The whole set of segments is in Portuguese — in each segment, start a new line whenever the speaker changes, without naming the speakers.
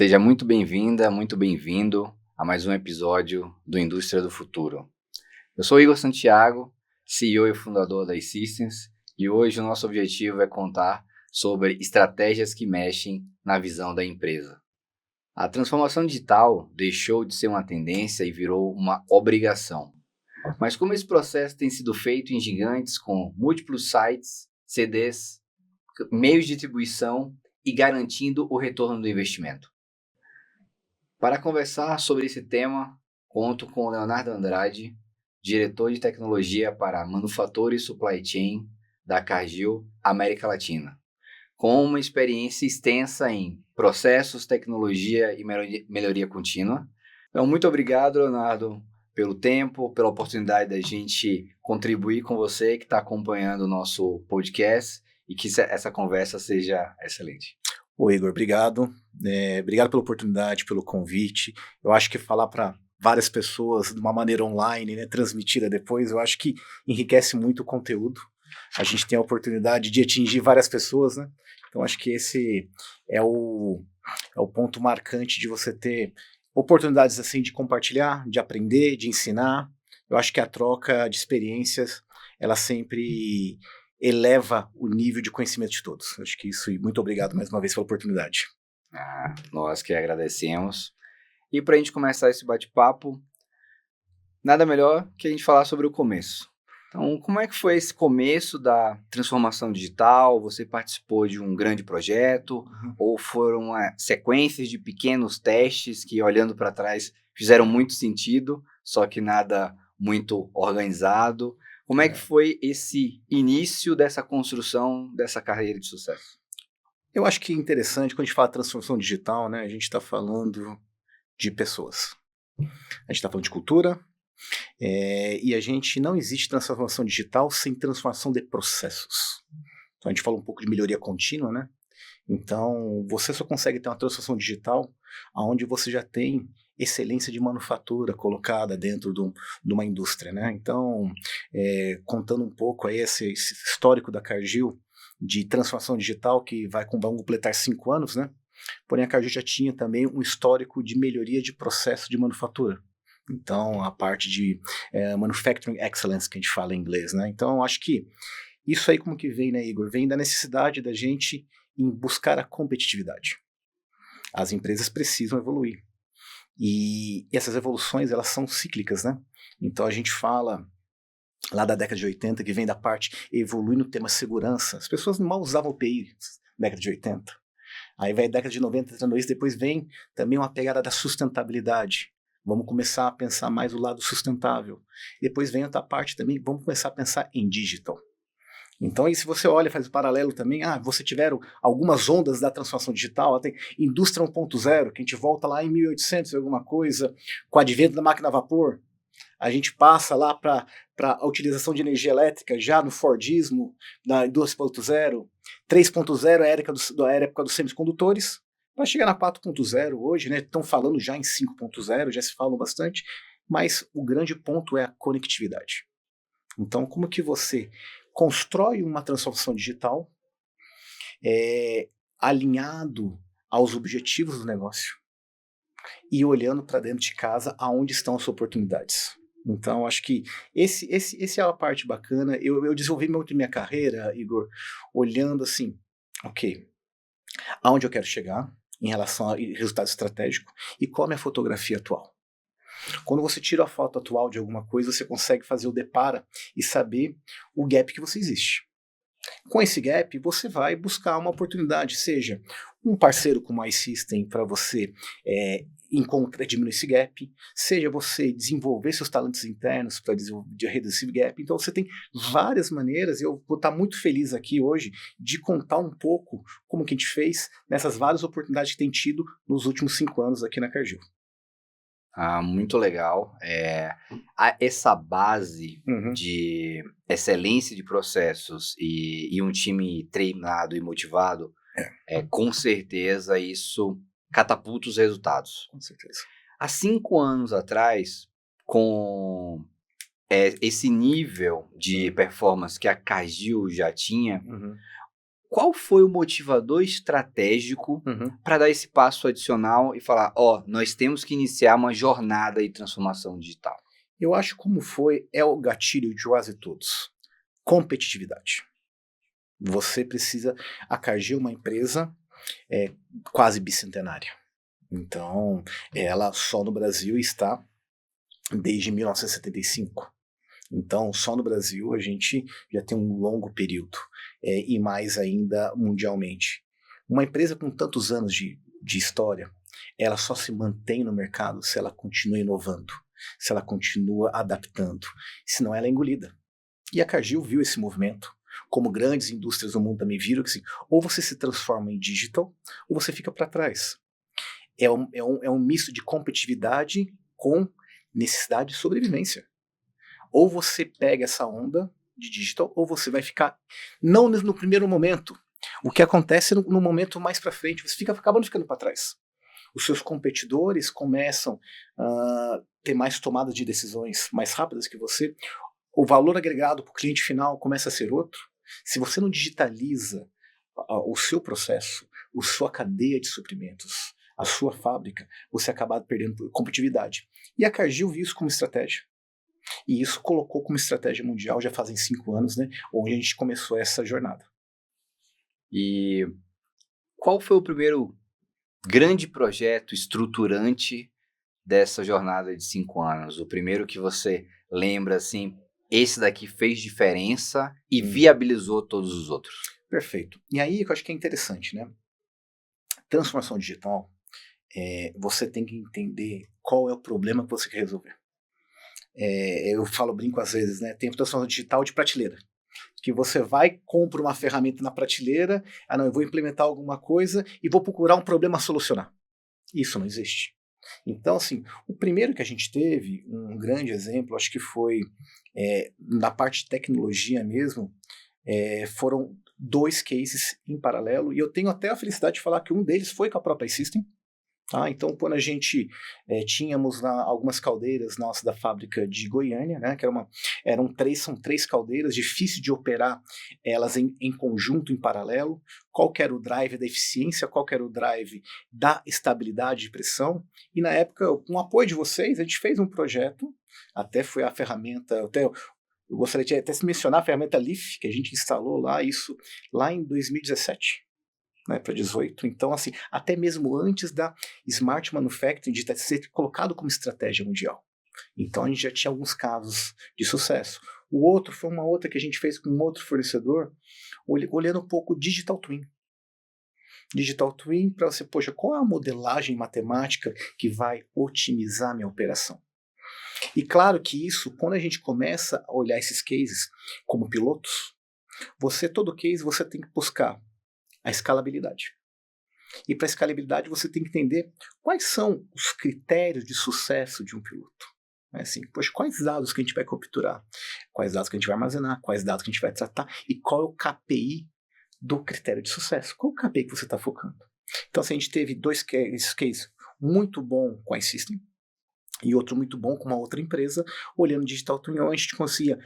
Seja muito bem-vinda, muito bem-vindo a mais um episódio do Indústria do Futuro. Eu sou Igor Santiago, CEO e fundador da eSystems, e hoje o nosso objetivo é contar sobre estratégias que mexem na visão da empresa. A transformação digital deixou de ser uma tendência e virou uma obrigação. Mas como esse processo tem sido feito em gigantes com múltiplos sites, CDs, meios de distribuição e garantindo o retorno do investimento? Para conversar sobre esse tema, conto com o Leonardo Andrade, diretor de tecnologia para Manufatura e Supply Chain da Cargill América Latina, com uma experiência extensa em processos, tecnologia e melhoria contínua. Então, muito obrigado, Leonardo, pelo tempo, pela oportunidade da gente contribuir com você que está acompanhando o nosso podcast e que essa conversa seja excelente.
Ô Igor, obrigado. Obrigado pela oportunidade, pelo convite. Eu acho que falar para várias pessoas de uma maneira online, né, transmitida depois, eu acho que enriquece muito o conteúdo. A gente tem a oportunidade de atingir várias pessoas, né? Então acho que esse é o ponto marcante de você ter oportunidades assim de compartilhar, de aprender, de ensinar. Eu acho que a troca de experiências, ela sempre eleva o nível de conhecimento de todos. Acho que isso, e muito obrigado mais uma vez pela oportunidade.
Nós que agradecemos. E para a gente começar esse bate-papo, nada melhor que a gente falar sobre o começo. Então, como é que foi esse começo da transformação digital? Você participou de um grande projeto? Ou foram sequências de pequenos testes que, olhando para trás, fizeram muito sentido, só que nada muito organizado? Como é que foi esse início dessa construção dessa carreira de sucesso?
Eu acho que é interessante, quando a gente fala de transformação digital, né, a gente está falando de pessoas. A gente está falando de cultura, e a gente não existe transformação digital sem transformação de processos. Então a gente fala um pouco de melhoria contínua, né? Então você só consegue ter uma transformação digital onde você já tem excelência de manufatura colocada dentro de uma indústria, né? Então, contando um pouco aí esse histórico da Cargill de transformação digital que vão completar 5 anos, né? Porém a Cargill já tinha também um histórico de melhoria de processo de manufatura. Então, a parte de Manufacturing Excellence, que a gente fala em inglês, né? Então, acho que isso aí como que vem, né, Igor? Vem da necessidade da gente em buscar a competitividade. As empresas precisam evoluir. E essas evoluções, elas são cíclicas, né? Então, a gente fala lá da década de 80, que vem da parte evoluir no tema segurança. As pessoas mal usavam UPI na década de 80. Aí vai a década de 90, entrando isso, depois vem também uma pegada da sustentabilidade. Vamos começar a pensar mais o lado sustentável. Depois vem outra parte também, vamos começar a pensar em digital. Então, aí, se você olha, faz o paralelo também, você tiveram algumas ondas da transformação digital, tem indústria 1.0, que a gente volta lá em 1800 e alguma coisa, com o advento da máquina a vapor, a gente passa lá para a utilização de energia elétrica, já no Fordismo, na 2.0, 3.0 é a época dos semicondutores, para chegar na 4.0 hoje, né? Estão falando já em 5.0, já se falam bastante, mas o grande ponto é a conectividade. Então, como que você constrói uma transformação digital alinhado aos objetivos do negócio e olhando para dentro de casa aonde estão as oportunidades? Então, acho que esse é a parte bacana. Eu desenvolvi muito minha carreira, Igor, olhando assim, ok, aonde eu quero chegar em relação a resultado estratégico e qual é a minha fotografia atual. Quando você tira a foto atual de alguma coisa, você consegue fazer o depara e saber o gap que você existe. Com esse gap, você vai buscar uma oportunidade, seja um parceiro como a iSystem para você diminuir esse gap, seja você desenvolver seus talentos internos para reduzir esse gap. Então você tem várias maneiras, e eu vou estar muito feliz aqui hoje de contar um pouco como que a gente fez nessas várias oportunidades que tem tido nos últimos 5 anos aqui na Cargill.
Muito legal. Essa base de excelência de processos e um time treinado e motivado, com certeza isso catapulta os resultados.
Com certeza.
Há 5 anos atrás, com esse nível de performance que a Cargill já tinha, qual foi o motivador estratégico para dar esse passo adicional e falar, nós temos que iniciar uma jornada de transformação digital?
Eu acho como é o gatilho de quase todos. Competitividade. Você precisa... A Cargill é uma empresa quase bicentenária. Então, ela só no Brasil está desde 1975. Então, só no Brasil a gente já tem um longo período, e mais ainda mundialmente. Uma empresa com tantos anos de história, ela só se mantém no mercado se ela continua inovando, se ela continua adaptando, senão ela é engolida. E a Cargill viu esse movimento, como grandes indústrias do mundo também viram, que assim, ou você se transforma em digital, ou você fica para trás. É um misto de competitividade com necessidade de sobrevivência. Ou você pega essa onda de digital, ou você vai ficar, não no primeiro momento. O que acontece no momento mais para frente, você acaba ficando para trás. Os seus competidores começam a ter mais tomadas de decisões mais rápidas que você. O valor agregado para o cliente final começa a ser outro. Se você não digitaliza o seu processo, a sua cadeia de suprimentos, a sua fábrica, você acaba perdendo competitividade. E a Cargill viu isso como estratégia. E isso colocou como estratégia mundial, já fazem 5 anos, né, onde a gente começou essa jornada.
E qual foi o primeiro grande projeto estruturante dessa jornada de 5 anos? O primeiro que você lembra, assim, esse daqui fez diferença e viabilizou todos os outros?
Perfeito. E aí, eu acho que é interessante, né? Transformação digital, você tem que entender qual é o problema que você quer resolver. Eu brinco às vezes, né? Tem transformação digital de prateleira. Que você vai, compra uma ferramenta na prateleira, eu vou implementar alguma coisa e vou procurar um problema a solucionar. Isso não existe. Então, assim, o primeiro que a gente teve, um grande exemplo, acho que foi na parte de tecnologia mesmo, foram 2 cases em paralelo, e eu tenho até a felicidade de falar que um deles foi com a própria iSystem. Então, quando a gente tínhamos algumas caldeiras nossas da fábrica de Goiânia, né, que são 3 caldeiras, difícil de operar elas em conjunto, em paralelo. Qual que era o drive da eficiência, qual que era o drive da estabilidade de pressão. E na época, com o apoio de vocês, a gente fez um projeto, até foi a ferramenta, eu gostaria de até mencionar a ferramenta Leaf, que a gente instalou lá em 2017. Né, para 18. Então, assim, até mesmo antes da Smart Manufacturing de ser colocado como estratégia mundial. Então, a gente já tinha alguns casos de sucesso. O outro foi uma outra que a gente fez com um outro fornecedor, olhando um pouco Digital Twin. Digital Twin para você, qual é a modelagem matemática que vai otimizar minha operação? E claro que isso, quando a gente começa a olhar esses cases como pilotos, todo case você tem que buscar a escalabilidade. E para a escalabilidade você tem que entender quais são os critérios de sucesso de um piloto. Assim, quais dados que a gente vai capturar, quais dados que a gente vai armazenar, quais dados que a gente vai tratar e qual é o KPI do critério de sucesso. Qual é o KPI que você está focando? Então, assim, a gente teve 2 cases muito bom com a iSystem e outro muito bom com uma outra empresa, olhando Digital Twin, onde a gente conseguia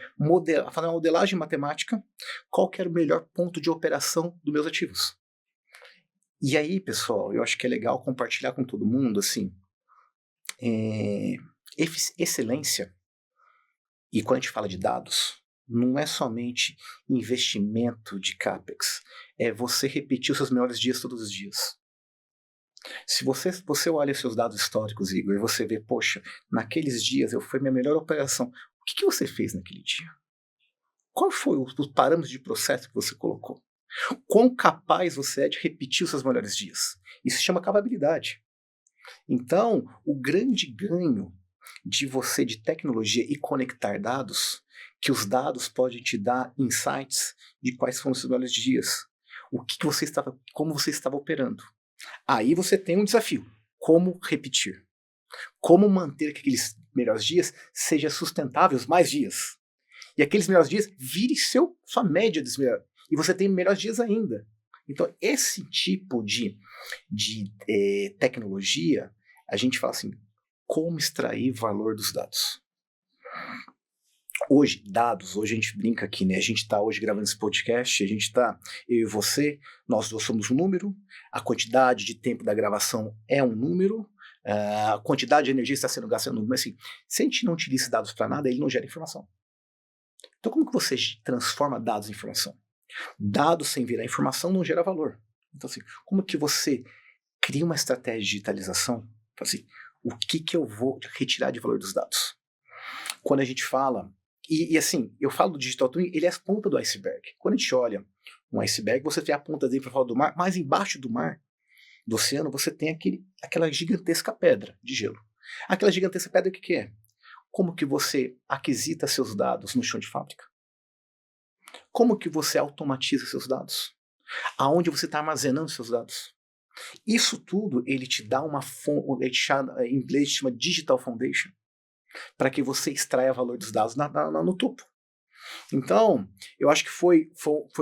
fazer uma modelagem matemática, qual que era o melhor ponto de operação dos meus ativos. E aí, pessoal, eu acho que é legal compartilhar com todo mundo, assim, excelência, e quando a gente fala de dados, não é somente investimento de CAPEX, é você repetir os seus melhores dias todos os dias. Se você olha seus dados históricos, Igor, e você vê, naqueles dias foi minha melhor operação. O que você fez naquele dia? Qual foi os parâmetros de processo que você colocou? Quão capaz você é de repetir os seus melhores dias? Isso se chama capabilidade. Então, o grande ganho de tecnologia e conectar dados, que os dados podem te dar insights de quais foram os seus melhores dias. Como você estava operando. Aí você tem um desafio. Como repetir? Como manter que aqueles melhores dias sejam sustentáveis mais dias? E aqueles melhores dias virem sua média dos melhores. E você tem melhores dias ainda. Então, esse tipo de tecnologia, a gente fala assim, como extrair valor dos dados. Hoje, dados, hoje a gente brinca aqui, né? A gente está hoje gravando esse podcast, a gente está, eu e você, nós dois somos um número, a quantidade de tempo da gravação é um número, a quantidade de energia que está sendo gasta é um número, mas assim, se a gente não utiliza esses dados para nada, ele não gera informação. Então como que você transforma dados em informação? Dados sem virar informação não gera valor. Então assim, como que você cria uma estratégia de digitalização? Assim, o que eu vou retirar de valor dos dados? Quando a gente fala, e assim, eu falo do digital twin, ele é a ponta do iceberg. Quando a gente olha um iceberg, você tem a ponta dele para falar do mar, mas embaixo do mar, do oceano, você tem aquela gigantesca pedra de gelo. Aquela gigantesca pedra, o que é? Como que você aquisita seus dados no chão de fábrica? Como que você automatiza seus dados? Aonde você está armazenando seus dados? Isso tudo, ele te dá uma fonte, em inglês chama Digital Foundation, para que você extraia valor dos dados no topo. Então, eu acho que foi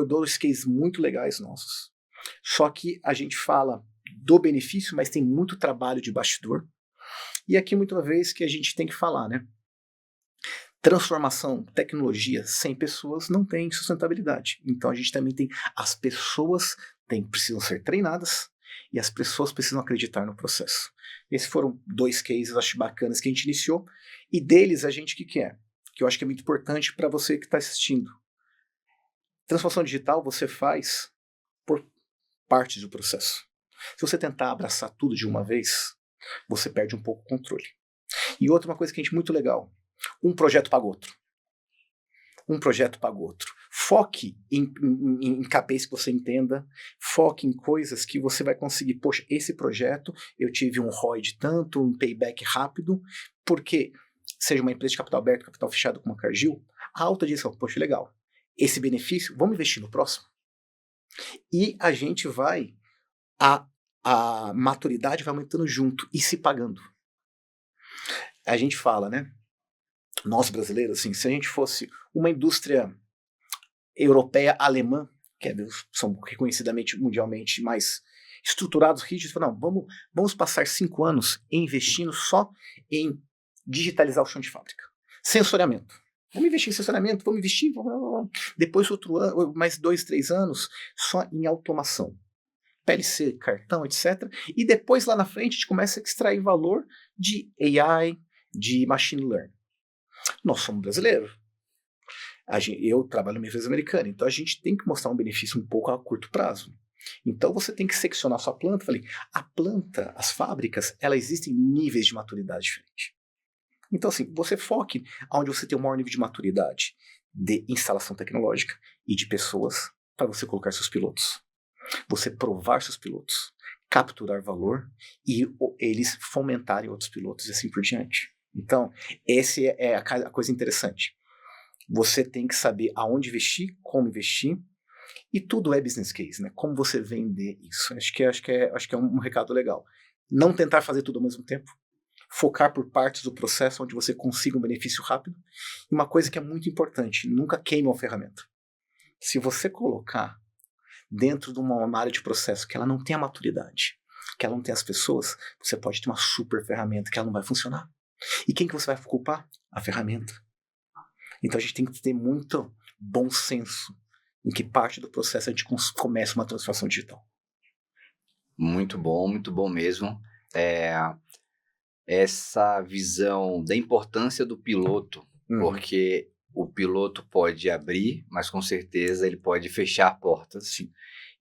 dois cases muito legais nossos. Só que a gente fala do benefício, mas tem muito trabalho de bastidor. E aqui, muitas vezes, que a gente tem que falar, né? Transformação, tecnologia sem pessoas não tem sustentabilidade. Então, a gente também tem... As pessoas precisam ser treinadas e as pessoas precisam acreditar no processo. Esses foram dois cases, acho bacanas, que a gente iniciou. E deles, a gente, o que é? Que eu acho que é muito importante para você que está assistindo. Transformação digital você faz por partes do processo. Se você tentar abraçar tudo de uma vez, você perde um pouco o controle. E outra, uma coisa que a gente muito legal, um projeto paga outro. Um projeto paga outro. Foque em KPIs que você entenda, foque em coisas que você vai conseguir. Poxa, esse projeto, eu tive um ROI de tanto, um payback rápido, porque, seja uma empresa de capital aberto, capital fechado como a Cargill, a alta direção, poxa, legal. Esse benefício, vamos investir no próximo? E a gente vai, a maturidade vai aumentando junto e se pagando. A gente fala, né? Nós brasileiros, assim, se a gente fosse uma indústria europeia, alemã, que são reconhecidamente mundialmente mais estruturados, rígidos, não, vamos passar 5 anos investindo só em digitalizar o chão de fábrica. Sensoriamento. Vamos investir em sensoriamento, vamos investir, depois outro ano, mais 2, 3 anos, só em automação. PLC, cartão, etc. E depois, lá na frente, a gente começa a extrair valor de AI, de machine learning. Nós somos brasileiros. Eu trabalho numa empresa americana, então a gente tem que mostrar um benefício um pouco a curto prazo. Então você tem que seccionar a sua planta. Falei, a planta, as fábricas, elas existem em níveis de maturidade diferentes. Então assim, você foque onde você tem o maior nível de maturidade de instalação tecnológica e de pessoas para você colocar seus pilotos. Você provar seus pilotos, capturar valor e eles fomentarem outros pilotos e assim por diante. Então, essa é a coisa interessante. Você tem que saber aonde investir, como investir, e tudo é business case, né? Como você vender isso. Acho que é um recado legal. Não tentar fazer tudo ao mesmo tempo. Focar por partes do processo onde você consiga um benefício rápido. E uma coisa que é muito importante, nunca queime uma ferramenta. Se você colocar dentro de uma área de processo que ela não tem a maturidade, que ela não tem as pessoas, você pode ter uma super ferramenta que ela não vai funcionar. E quem que você vai culpar? A ferramenta. Então a gente tem que ter muito bom senso em que parte do processo a gente começa uma transformação digital.
Muito bom mesmo. Essa visão da importância do piloto, porque o piloto pode abrir, mas com certeza ele pode fechar portas.
Sim.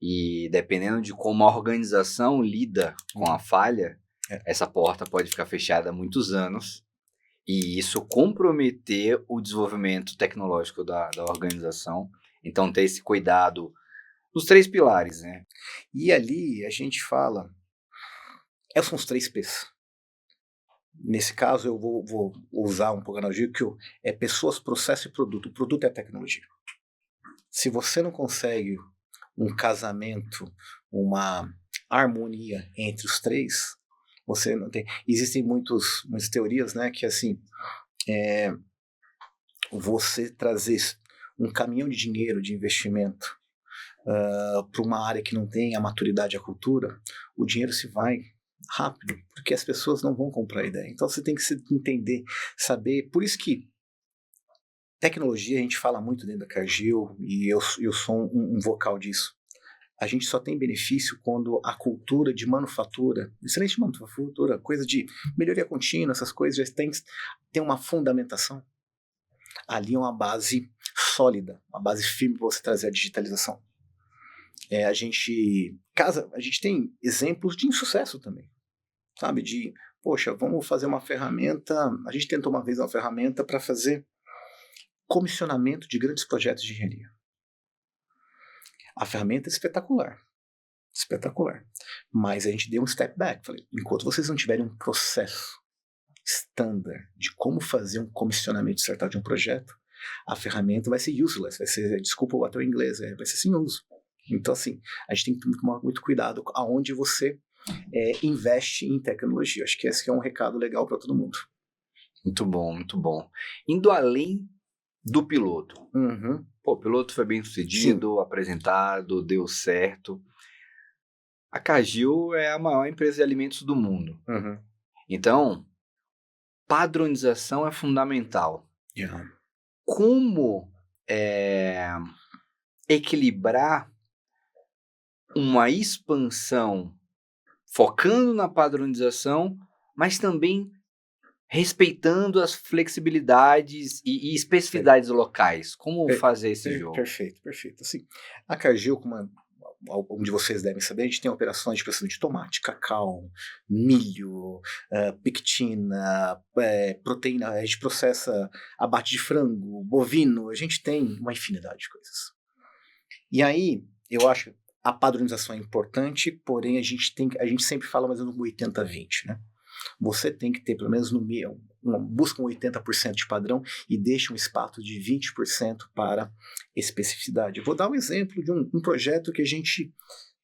E dependendo de como a organização lida com a falha, essa porta pode ficar fechada há muitos anos e isso comprometer o desenvolvimento tecnológico da organização. Então, ter esse cuidado dos 3 pilares, né?
E ali a gente fala, são os 3 P's. Nesse caso, eu vou usar um pouco a analogia que é pessoas, processo e produto. O produto é a tecnologia. Se você não consegue um casamento, uma harmonia entre os 3, você não tem. Existem muitas teorias, né, que assim, você trazer um caminhão de dinheiro, de investimento, para uma área que não tem a maturidade e a cultura, o dinheiro se vai rápido, porque as pessoas não vão comprar a ideia. Então você tem que entender, saber. Por isso que Tecnologia, a gente fala muito dentro da Cargill, e eu sou um vocal disso. A gente só tem benefício quando a cultura de manufatura, excelente manufatura, coisa de melhoria contínua, essas coisas já tem uma fundamentação. Ali é uma base sólida, uma base firme para você trazer a digitalização. A gente tem exemplos de insucesso também, sabe? Poxa, vamos fazer uma ferramenta. A gente tentou uma vez uma ferramenta para fazer comissionamento de grandes projetos de engenharia. A ferramenta é espetacular, espetacular. Mas a gente deu um step back. Falei, enquanto vocês não tiverem um processo standard de como fazer um comissionamento dissertado de um projeto, a ferramenta vai ser useless, desculpa o ator inglês, vai ser sem uso. Então, assim, a gente tem que tomar muito cuidado aonde você investe em tecnologia. Acho que esse é um recado legal para todo mundo.
Muito bom, muito bom. Indo além do piloto.
Uhum.
Pô, o piloto foi bem sucedido, apresentado, deu certo. A Cargill é a maior empresa de alimentos do mundo.
Uhum.
Então, padronização é fundamental.
Yeah.
Como equilibrar uma expansão focando na padronização, mas também respeitando as flexibilidades e especificidades locais. Como fazer esse jogo?
Perfeito. Assim, a Cargill, como algum de vocês devem saber, a gente tem operações de processamento de tomate, cacau, milho, pectina, proteína, a gente processa abate de frango, bovino, a gente tem uma infinidade de coisas. E aí, eu acho que a padronização é importante, porém a gente sempre fala mais ou menos um 80-20, né? Você tem que ter pelo menos no meio, busca um 80% de padrão e deixa um espaço de 20% para especificidade. Eu vou dar um exemplo de um projeto que a gente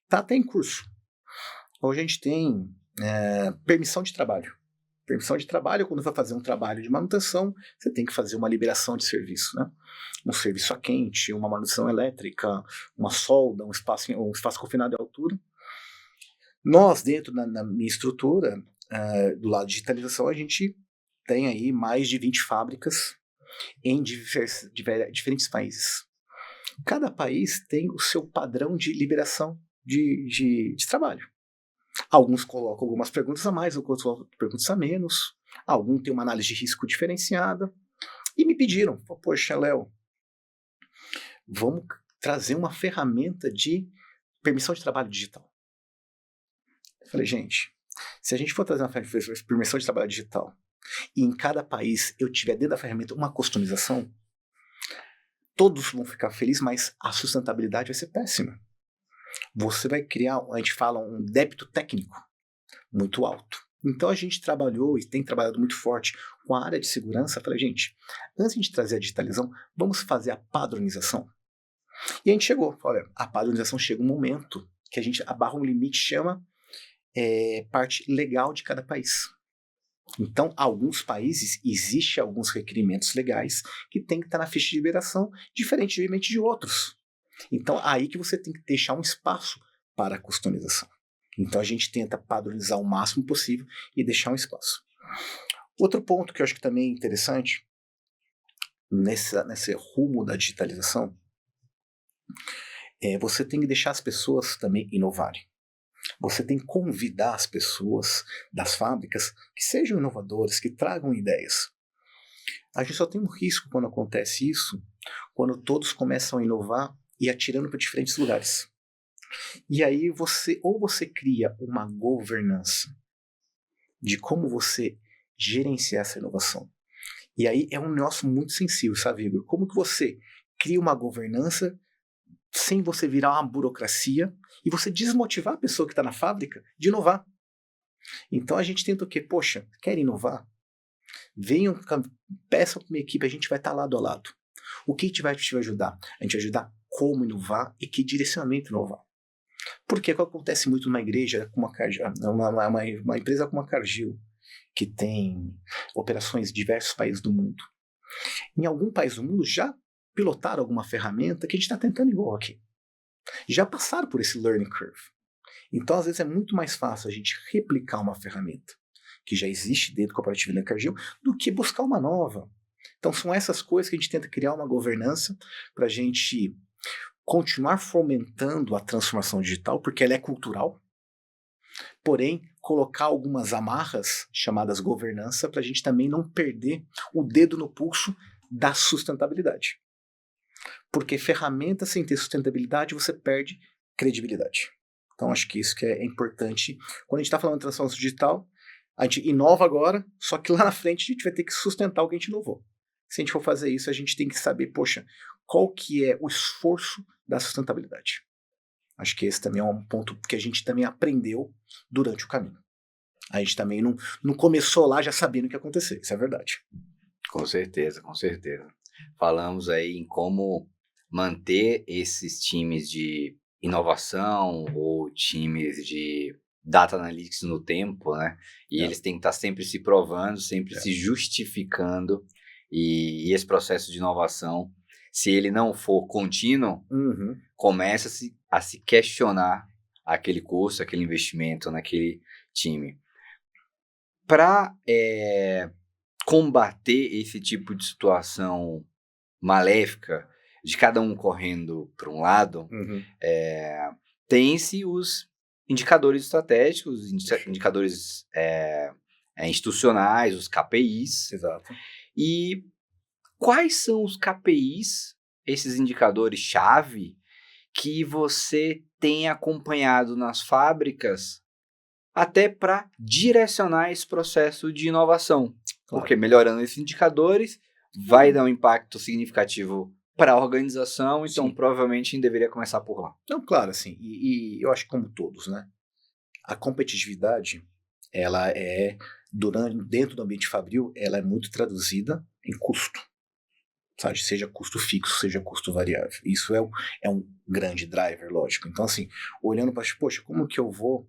está até em curso. Hoje a gente tem permissão de trabalho. Permissão de trabalho, quando vai fazer um trabalho de manutenção, você tem que fazer uma liberação de serviço, né? Um serviço a quente, uma manutenção elétrica, uma solda, um espaço confinado de altura. Nós, dentro na minha estrutura, do lado de digitalização, a gente tem aí mais de 20 fábricas em diferentes países. Cada país tem o seu padrão de liberação de trabalho. Alguns colocam algumas perguntas a mais, outros colocam perguntas a menos. Alguns têm uma análise de risco diferenciada. E me pediram, poxa, Léo, vamos trazer uma ferramenta de permissão de trabalho digital. Eu falei, gente, se a gente for trazer uma ferramenta de permissão de trabalho digital e em cada país eu tiver dentro da ferramenta uma customização, todos vão ficar felizes, mas a sustentabilidade vai ser péssima. Você vai criar, a gente fala, um débito técnico muito alto. Então a gente trabalhou e tem trabalhado muito forte com a área de segurança. Falei, gente, antes de trazer a digitalização, vamos fazer a padronização. E a gente chegou, olha, a padronização chega um momento que a gente abarra um limite, chama parte legal de cada país. Então, alguns países, existem alguns requerimentos legais que tem que estar na ficha de liberação, diferentemente de outros. Então, aí que você tem que deixar um espaço para a customização. Então, a gente tenta padronizar o máximo possível e deixar um espaço. Outro ponto que eu acho que também é interessante, nesse rumo da digitalização, você tem que deixar as pessoas também inovarem. Você tem que convidar as pessoas das fábricas que sejam inovadoras, que tragam ideias. A gente só tem um risco quando acontece isso, quando todos começam a inovar e atirando para diferentes lugares. E aí você cria uma governança de como você gerenciar essa inovação. E aí é um negócio muito sensível, sabe, Igor? Como que você cria uma governança sem você virar uma burocracia e você desmotivar a pessoa que está na fábrica de inovar. Então a gente tenta o quê? Poxa, quer inovar? Venham, peçam para minha equipe, a gente vai estar lado a lado. O que a gente vai te ajudar? A gente vai ajudar como inovar e que direcionamento inovar. Porque o que acontece muito numa igreja, como uma empresa como a Cargill, que tem operações em diversos países do mundo. Em algum país do mundo já pilotaram alguma ferramenta que a gente está tentando igual aqui. Já passaram por esse learning curve. Então, às vezes, é muito mais fácil a gente replicar uma ferramenta que já existe dentro do cooperativo da Cargill do que buscar uma nova. Então são essas coisas que a gente tenta criar uma governança para a gente continuar fomentando a transformação digital, porque ela é cultural, porém colocar algumas amarras chamadas governança para a gente também não perder o dedo no pulso da sustentabilidade. Porque ferramenta sem ter sustentabilidade você perde credibilidade. Então acho que isso que é importante. Quando a gente está falando de transformação digital, a gente inova agora, só que lá na frente a gente vai ter que sustentar o que a gente inovou. Se a gente for fazer isso, a gente tem que saber, poxa, qual que é o esforço da sustentabilidade. Acho que esse também é um ponto que a gente também aprendeu durante o caminho. A gente também não começou lá já sabendo o que ia acontecer, isso é verdade.
Com certeza, com certeza. Falamos aí em como manter esses times de inovação ou times de data analytics no tempo, né? E eles têm que estar sempre se provando, sempre se justificando. E esse processo de inovação, se ele não for contínuo, começa a se questionar aquele custo, aquele investimento naquele time. Para combater esse tipo de situação maléfica, de cada um correndo para um lado, tem-se os indicadores estratégicos, indicadores institucionais, os KPIs.
Exato.
E quais são os KPIs, esses indicadores-chave, que você tem acompanhado nas fábricas até para direcionar esse processo de inovação? Claro. Porque melhorando esses indicadores vai dar um impacto significativo para a organização, então provavelmente a gente deveria começar por lá.
Não, claro, assim, e eu acho que como todos, né? A competitividade, ela é, dentro do ambiente fabril, ela é muito traduzida em custo. Sabe? Seja custo fixo, seja custo variável. Isso é um grande driver, lógico. Então, assim, olhando para, poxa, como que eu vou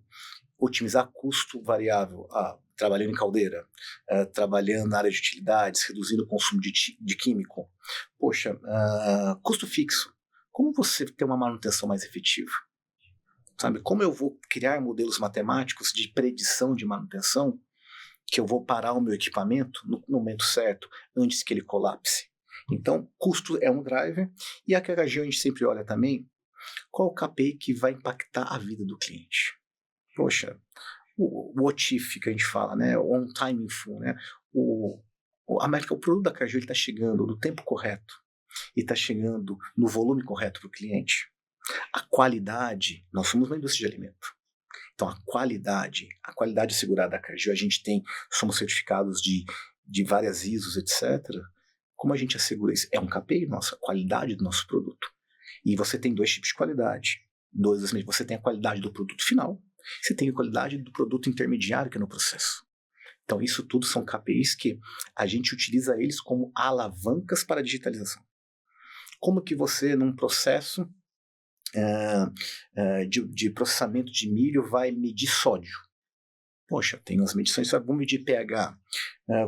otimizar custo variável? Trabalhando em caldeira, trabalhando na área de utilidades, reduzindo o consumo de químico. Poxa, custo fixo. Como você tem uma manutenção mais efetiva? Sabe? Como eu vou criar modelos matemáticos de predição de manutenção que eu vou parar o meu equipamento no momento certo, antes que ele colapse? Então, custo é um driver, e a QHG a gente sempre olha também qual o KPI que vai impactar a vida do cliente. Poxa, o OTIF que a gente fala, né, o On Time in Full, né, o produto da QHG está chegando no tempo correto e está chegando no volume correto para o cliente. A qualidade, nós somos uma indústria de alimento. Então, a qualidade assegurada da QHG, a gente somos certificados de várias ISOs, etc. Como a gente assegura isso? É um KPI nosso, a qualidade do nosso produto. E você tem dois tipos de qualidade. Você tem a qualidade do produto final, você tem a qualidade do produto intermediário que é no processo. Então, isso tudo são KPIs que a gente utiliza eles como alavancas para a digitalização. Como que você, num processo de processamento de milho, vai medir sódio? Poxa, tem umas medições, vamos medir pH.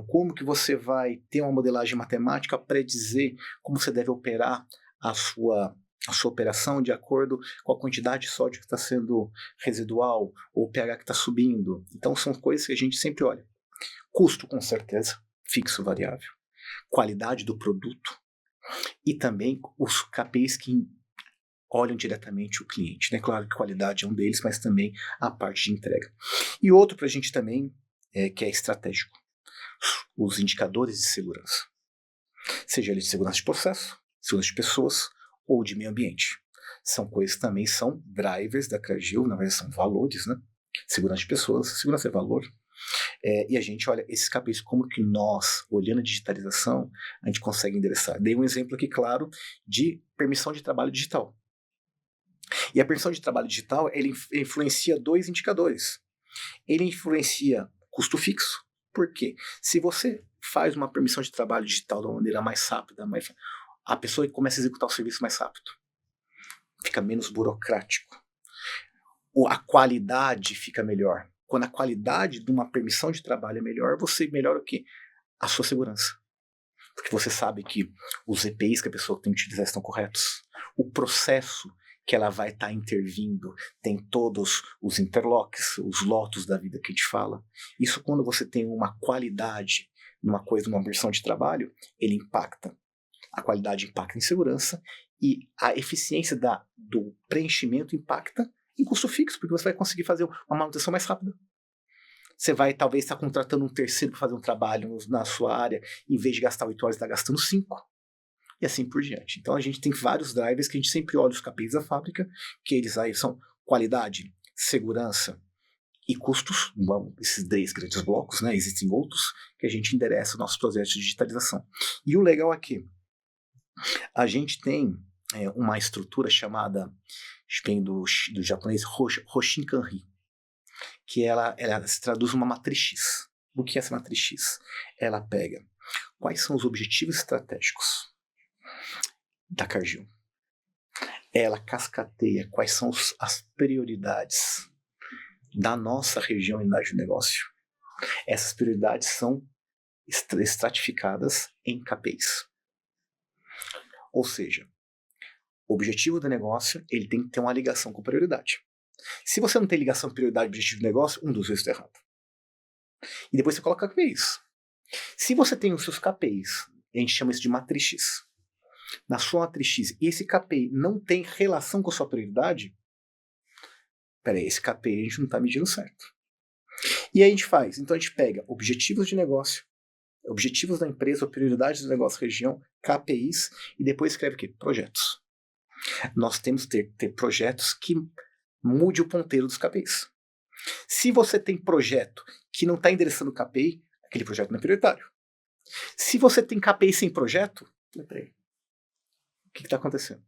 Como que você vai ter uma modelagem matemática para predizer como você deve operar a sua operação de acordo com a quantidade de sódio que está sendo residual ou o pH que está subindo? Então, são coisas que a gente sempre olha. Custo, com certeza, fixo, variável. Qualidade do produto e também os KPIs que olham diretamente o cliente, né? Claro que qualidade é um deles, mas também a parte de entrega. E outro para a gente também, que é estratégico, os indicadores de segurança. Seja ele de segurança de processo, segurança de pessoas ou de meio ambiente. São coisas que também são drivers da Cargill, na verdade são valores, né? Segurança de pessoas, segurança é valor. E a gente olha esses KPIs, como que nós, olhando a digitalização, a gente consegue endereçar. Dei um exemplo aqui, claro, de permissão de trabalho digital. E a permissão de trabalho digital, ele influencia dois indicadores. Ele influencia custo fixo. Por quê? Se você faz uma permissão de trabalho digital de uma maneira mais rápida, a pessoa começa a executar o serviço mais rápido. Fica menos burocrático. A qualidade fica melhor. Quando a qualidade de uma permissão de trabalho é melhor, você melhora o quê? A sua segurança. Porque você sabe que os EPIs que a pessoa tem que utilizar estão corretos. O processo que ela vai estar intervindo tem todos os interlocks, os lotos da vida que a gente fala. Isso quando você tem uma qualidade numa versão de trabalho, ele impacta. A qualidade impacta em segurança e a eficiência do preenchimento impacta em custo fixo, porque você vai conseguir fazer uma manutenção mais rápida. Você vai, talvez, estar contratando um terceiro para fazer um trabalho na sua área, em vez de gastar 8 horas, está gastando 5. E assim por diante. Então, a gente tem vários drivers que a gente sempre olha os KPIs da fábrica, que eles aí são qualidade, segurança e custos, esses 3 grandes blocos, né? Existem outros que a gente endereça nossos projetos de digitalização. E o legal aqui, a gente tem uma estrutura chamada, vem do japonês Hoshinkanri, que ela se traduz uma matriz X. O que é essa matriz X? Ela pega quais são os objetivos estratégicos da Cargill. Ela cascateia quais são as prioridades da nossa região e unidade de negócio. Essas prioridades são estratificadas em KPIs. Ou seja, o objetivo do negócio ele tem que ter uma ligação com prioridade. Se você não tem ligação com prioridade e objetivo do negócio, um dos dois está errado. E depois você coloca KPIs. Se você tem os seus KPIs, a gente chama isso de matriz X. Na sua matriz X, e esse KPI não tem relação com a sua prioridade, peraí, esse KPI a gente não está medindo certo. E aí a gente faz, então a gente pega objetivos de negócio, objetivos da empresa, prioridades do negócio, região, KPIs, e depois escreve o quê? Projetos. Nós temos que ter projetos que mude o ponteiro dos KPIs. Se você tem projeto que não está endereçando o KPI, aquele projeto não é prioritário. Se você tem KPI sem projeto, peraí, o que está acontecendo?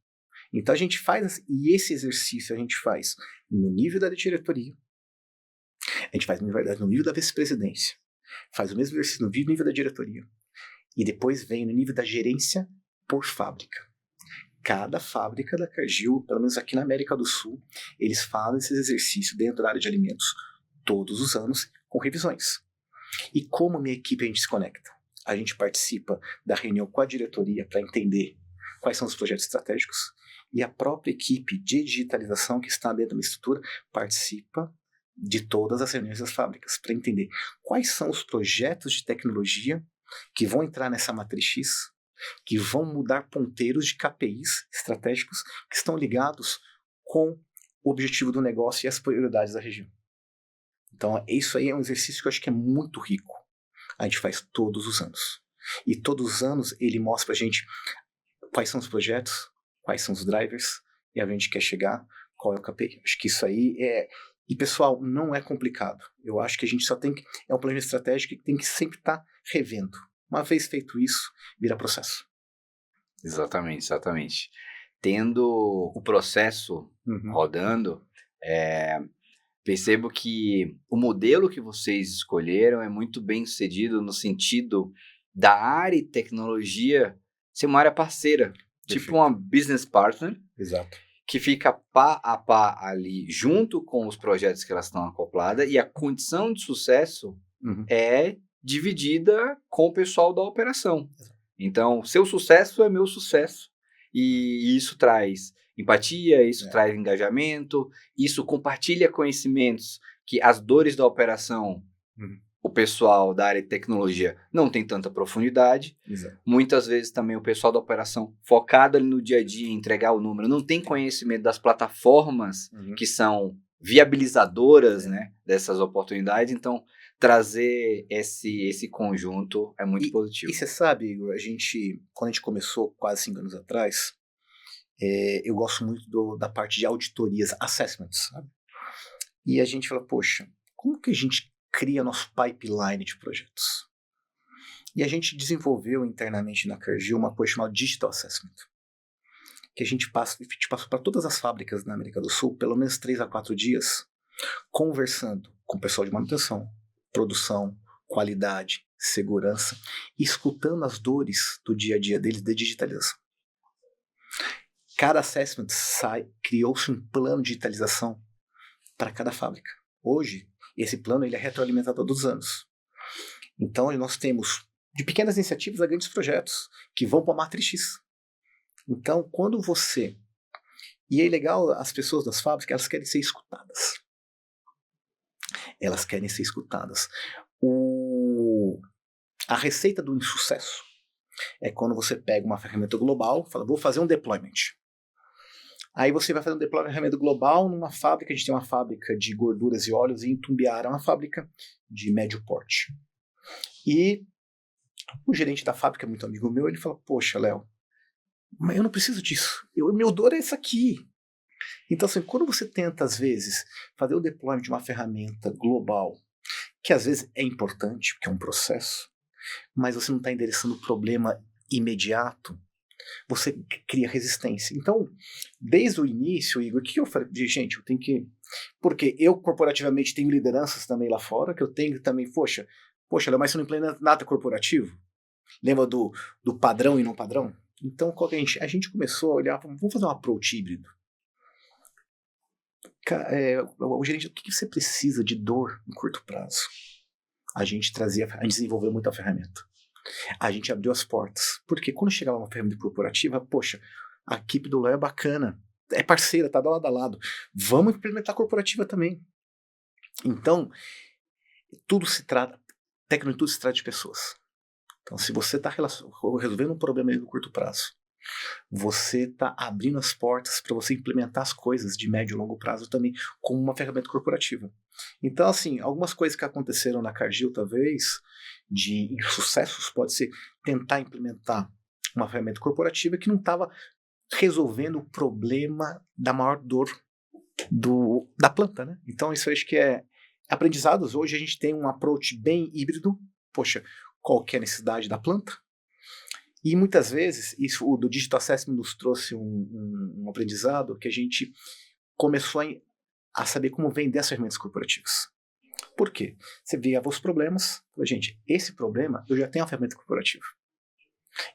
Então a gente faz, e esse exercício a gente faz no nível da diretoria, a gente faz, na verdade, no nível da vice-presidência, faz o mesmo exercício no nível da diretoria, e depois vem no nível da gerência por fábrica. Cada fábrica da Cargill, pelo menos aqui na América do Sul, eles fazem esse exercício dentro da área de alimentos todos os anos, com revisões. E como minha equipe a gente se conecta? A gente participa da reunião com a diretoria para entender quais são os projetos estratégicos, e a própria equipe de digitalização que está dentro da minha estrutura participa de todas as reuniões das fábricas para entender quais são os projetos de tecnologia que vão entrar nessa matriz X, que vão mudar ponteiros de KPIs estratégicos que estão ligados com o objetivo do negócio e as prioridades da região. Então, isso aí é um exercício que eu acho que é muito rico. A gente faz todos os anos. E todos os anos ele mostra pra gente quais são os projetos, quais são os drivers, e a gente quer chegar, qual é o KPI. Acho que isso aí é... E, pessoal, não é complicado. Eu acho que a gente só tem que... É um plano estratégico que tem que sempre estar revendo. Uma vez feito isso, vira processo.
Exatamente, exatamente. Tendo o processo rodando, percebo que o modelo que vocês escolheram é muito bem sucedido no sentido da área e tecnologia ser uma área parceira. Perfeito. Tipo uma business partner.
Exato.
Que fica pá a pá ali junto com os projetos que elas estão acopladas, e a condição de sucesso é dividida com o pessoal da operação. Então, seu sucesso é meu sucesso, e isso traz empatia, isso traz engajamento, isso compartilha conhecimentos que as dores da operação, o pessoal da área de tecnologia não tem tanta profundidade.
Exato.
Muitas vezes também o pessoal da operação focado ali no dia a dia, em entregar o número, não tem conhecimento das plataformas que são viabilizadoras, né, dessas oportunidades. Então, trazer esse conjunto é muito positivo.
E você sabe, Igor, quando a gente começou quase 5 anos atrás, eu gosto muito da parte de auditorias, assessments, sabe? E a gente fala, poxa, como que a gente cria nosso pipeline de projetos? E a gente desenvolveu internamente na Cargill uma coisa chamada Digital Assessment, que a gente passou para todas as fábricas na América do Sul, pelo menos 3 a 4 dias, conversando com o pessoal de manutenção, produção, qualidade, segurança, escutando as dores do dia a dia deles de digitalização. Cada assessment criou-se um plano de digitalização para cada fábrica. Hoje, esse plano ele é retroalimentado todos os anos. Então, nós temos de pequenas iniciativas a grandes projetos que vão para a matriz X. Então, quando você... E é legal, as pessoas das fábricas, elas querem ser escutadas. Elas querem ser escutadas. A receita do insucesso é quando você pega uma ferramenta global, fala, vou fazer um deployment. Aí você vai fazer um deployment global numa fábrica, a gente tem uma fábrica de gorduras e óleos em Itumbiara, uma fábrica de médio porte. E o gerente da fábrica, muito amigo meu, ele fala, poxa, Léo, mas eu não preciso disso. Meu dor é isso aqui. Então, assim, quando você tenta, às vezes, fazer o deployment de uma ferramenta global, que às vezes é importante, porque é um processo, mas você não está endereçando o problema imediato, você cria resistência. Então, desde o início, Igor, o que eu falei? Gente, eu tenho que... Porque eu, corporativamente, tenho lideranças também lá fora, que eu tenho também, poxa, Léo, mas você não implementa nada corporativo? Lembra do padrão e não padrão? Então, qual que a gente começou a olhar, vamos fazer um approach híbrido. O gerente, o que você precisa de dor no curto prazo? A gente desenvolveu muita ferramenta. A gente abriu as portas. Porque quando chegava uma ferramenta corporativa, poxa, a equipe do Léo é bacana, é parceira, tá lado a lado. Vamos implementar a corporativa também. Então, tecnologia tudo se trata de pessoas. Então, se você está resolvendo um problema no curto prazo, você está abrindo as portas para você implementar as coisas de médio e longo prazo também como uma ferramenta corporativa. Então, assim, algumas coisas que aconteceram na Cargill, talvez, de insucessos, pode ser tentar implementar uma ferramenta corporativa que não estava resolvendo o problema da maior dor da planta, né? Então, isso eu acho que é aprendizados. Hoje a gente tem um approach bem híbrido. Poxa, qual que é a necessidade da planta? E muitas vezes, isso do Digital Assessment nos trouxe um aprendizado que a gente começou a saber como vender as ferramentas corporativas. Por quê? Você via os problemas, gente, esse problema eu já tenho a ferramenta corporativa.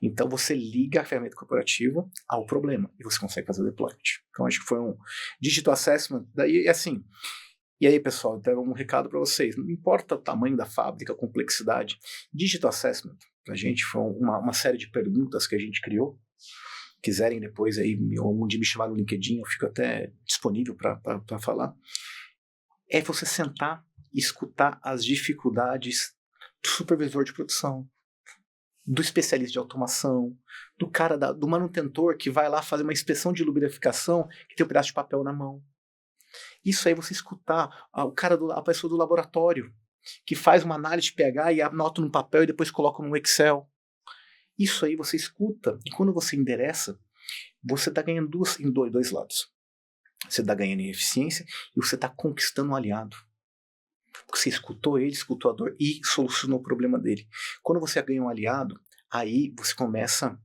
Então você liga a ferramenta corporativa ao problema e você consegue fazer o deployment. Então acho que foi um Digital Assessment. Daí, assim, e aí, pessoal, então um recado para vocês. Não importa o tamanho da fábrica, a complexidade. Digital Assessment, pra gente, foi uma série de perguntas que a gente criou. Quiserem depois aí, algum dia me chamar no LinkedIn, eu fico até disponível para falar. É você sentar e escutar as dificuldades do supervisor de produção, do especialista de automação, do cara do manutentor que vai lá fazer uma inspeção de lubrificação que tem um pedaço de papel na mão. Isso aí você escutar a pessoa do laboratório que faz uma análise de pH e anota no papel e depois coloca no Excel. Isso aí você escuta e quando você endereça, você está ganhando em dois lados. Você está ganhando em eficiência e você está conquistando um aliado. Você escutou ele, escutou a dor e solucionou o problema dele. Quando você ganha um aliado, aí você começa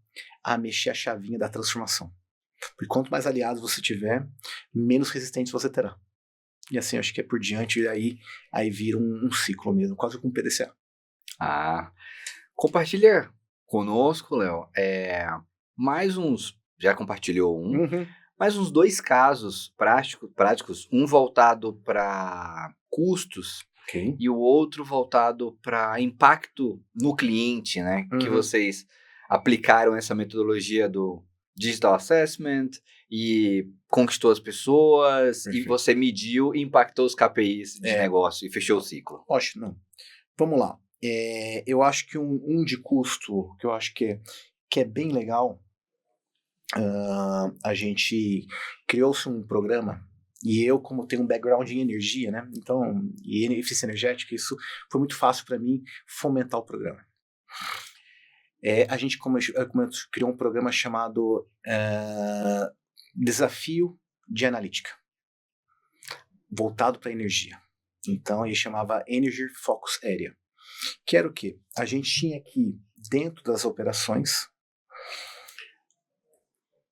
a mexer a chavinha da transformação. Porque quanto mais aliados você tiver, menos resistentes você terá. E assim, acho que é por diante, e aí vira um ciclo mesmo, quase como um PDCA.
Compartilha conosco, Léo, mais uns, já compartilhou mais uns 2 casos práticos, um voltado para custos e o outro voltado para impacto no cliente, né? Que vocês aplicaram essa metodologia do Digital Assessment e conquistou as pessoas. Perfeito. E você mediu e impactou os KPIs de negócio e fechou o ciclo.
Acho, não. Vamos lá. Eu acho que um de custo que eu acho que é bem legal, a gente criou-se um programa e eu, como tenho um background em energia, né? Então, e eficiência energética, isso foi muito fácil para mim fomentar o programa. A gente criou um programa chamado Desafio de Analítica, voltado para energia. Então, ele chamava Energy Focus Area. Que era o quê? A gente tinha que, dentro das operações,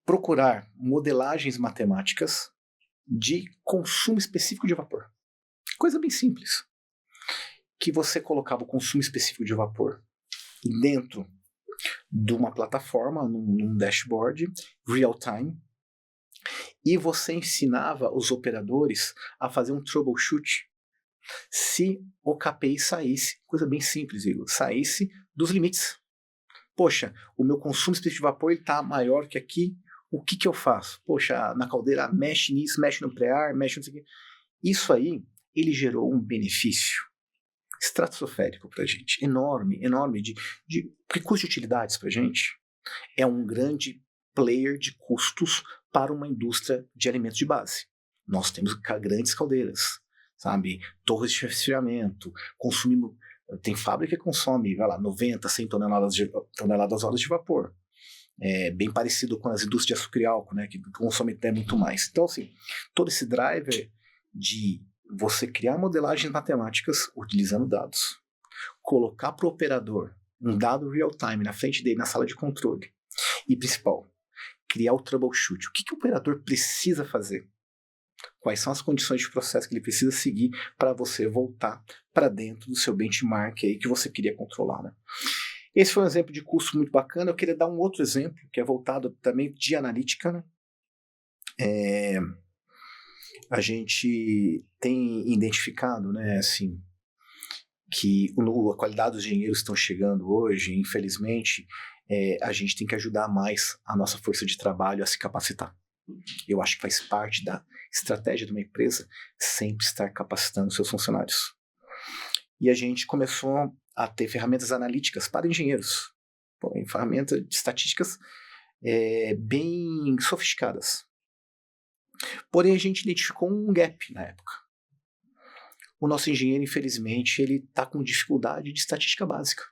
procurar modelagens matemáticas de consumo específico de vapor. Coisa bem simples. Que você colocava o consumo específico de vapor dentro de uma plataforma, num dashboard, real time, e você ensinava os operadores a fazer um troubleshoot se o KPI saísse, coisa bem simples, Igor, saísse dos limites. Poxa, o meu consumo específico de vapor está maior que aqui, o que eu faço? Poxa, na caldeira mexe nisso, mexe no pré-ar, mexe no... Isso aí, ele gerou um benefício estratosférico para a gente, enorme, enorme, porque custo de utilidades para a gente é um grande player de custos para uma indústria de alimentos de base. Nós temos grandes caldeiras, sabe, torres de resfriamento, consumimos, tem fábrica que consome, vai lá, 90, 100 toneladas horas de vapor. É bem parecido com as indústrias de açúcar e álcool, né, que consomem até muito mais. Então, assim, todo esse driver de você criar modelagens matemáticas utilizando dados, colocar para o operador um dado real-time na frente dele na sala de controle e, principal, criar o troubleshoot. O que o operador precisa fazer? Quais são as condições de processo que ele precisa seguir para você voltar para dentro do seu benchmark aí que você queria controlar, né? Esse foi um exemplo de custo muito bacana. Eu queria dar um outro exemplo que é voltado também de analítica, né? A gente tem identificado, né, assim, que a qualidade dos engenheiros que estão chegando hoje, infelizmente, a gente tem que ajudar mais a nossa força de trabalho a se capacitar. Eu acho que faz parte da estratégia de uma empresa sempre estar capacitando seus funcionários. E a gente começou a ter ferramentas analíticas para engenheiros, ferramentas de estatísticas bem sofisticadas. Porém, a gente identificou um gap na época. O nosso engenheiro, infelizmente, ele está com dificuldade de estatística básica.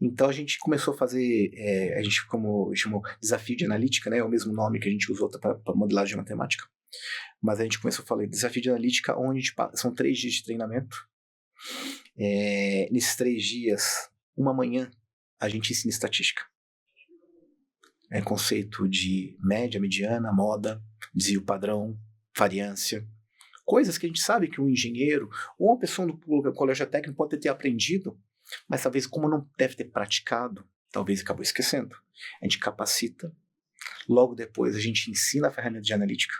Então, a gente começou a fazer, a gente chamou desafio de analítica, né? É o mesmo nome que a gente usou para modelagem matemática. Mas a gente começou a falar desafio de analítica, onde são 3 dias de treinamento. Nesses 3 dias, uma manhã, a gente ensina estatística. Conceito de média, mediana, moda, desvio padrão, variância. Coisas que a gente sabe que um engenheiro ou uma pessoa do colégio técnico pode ter aprendido, mas talvez como não deve ter praticado, talvez acabou esquecendo. A gente capacita, logo depois a gente ensina a ferramenta de analítica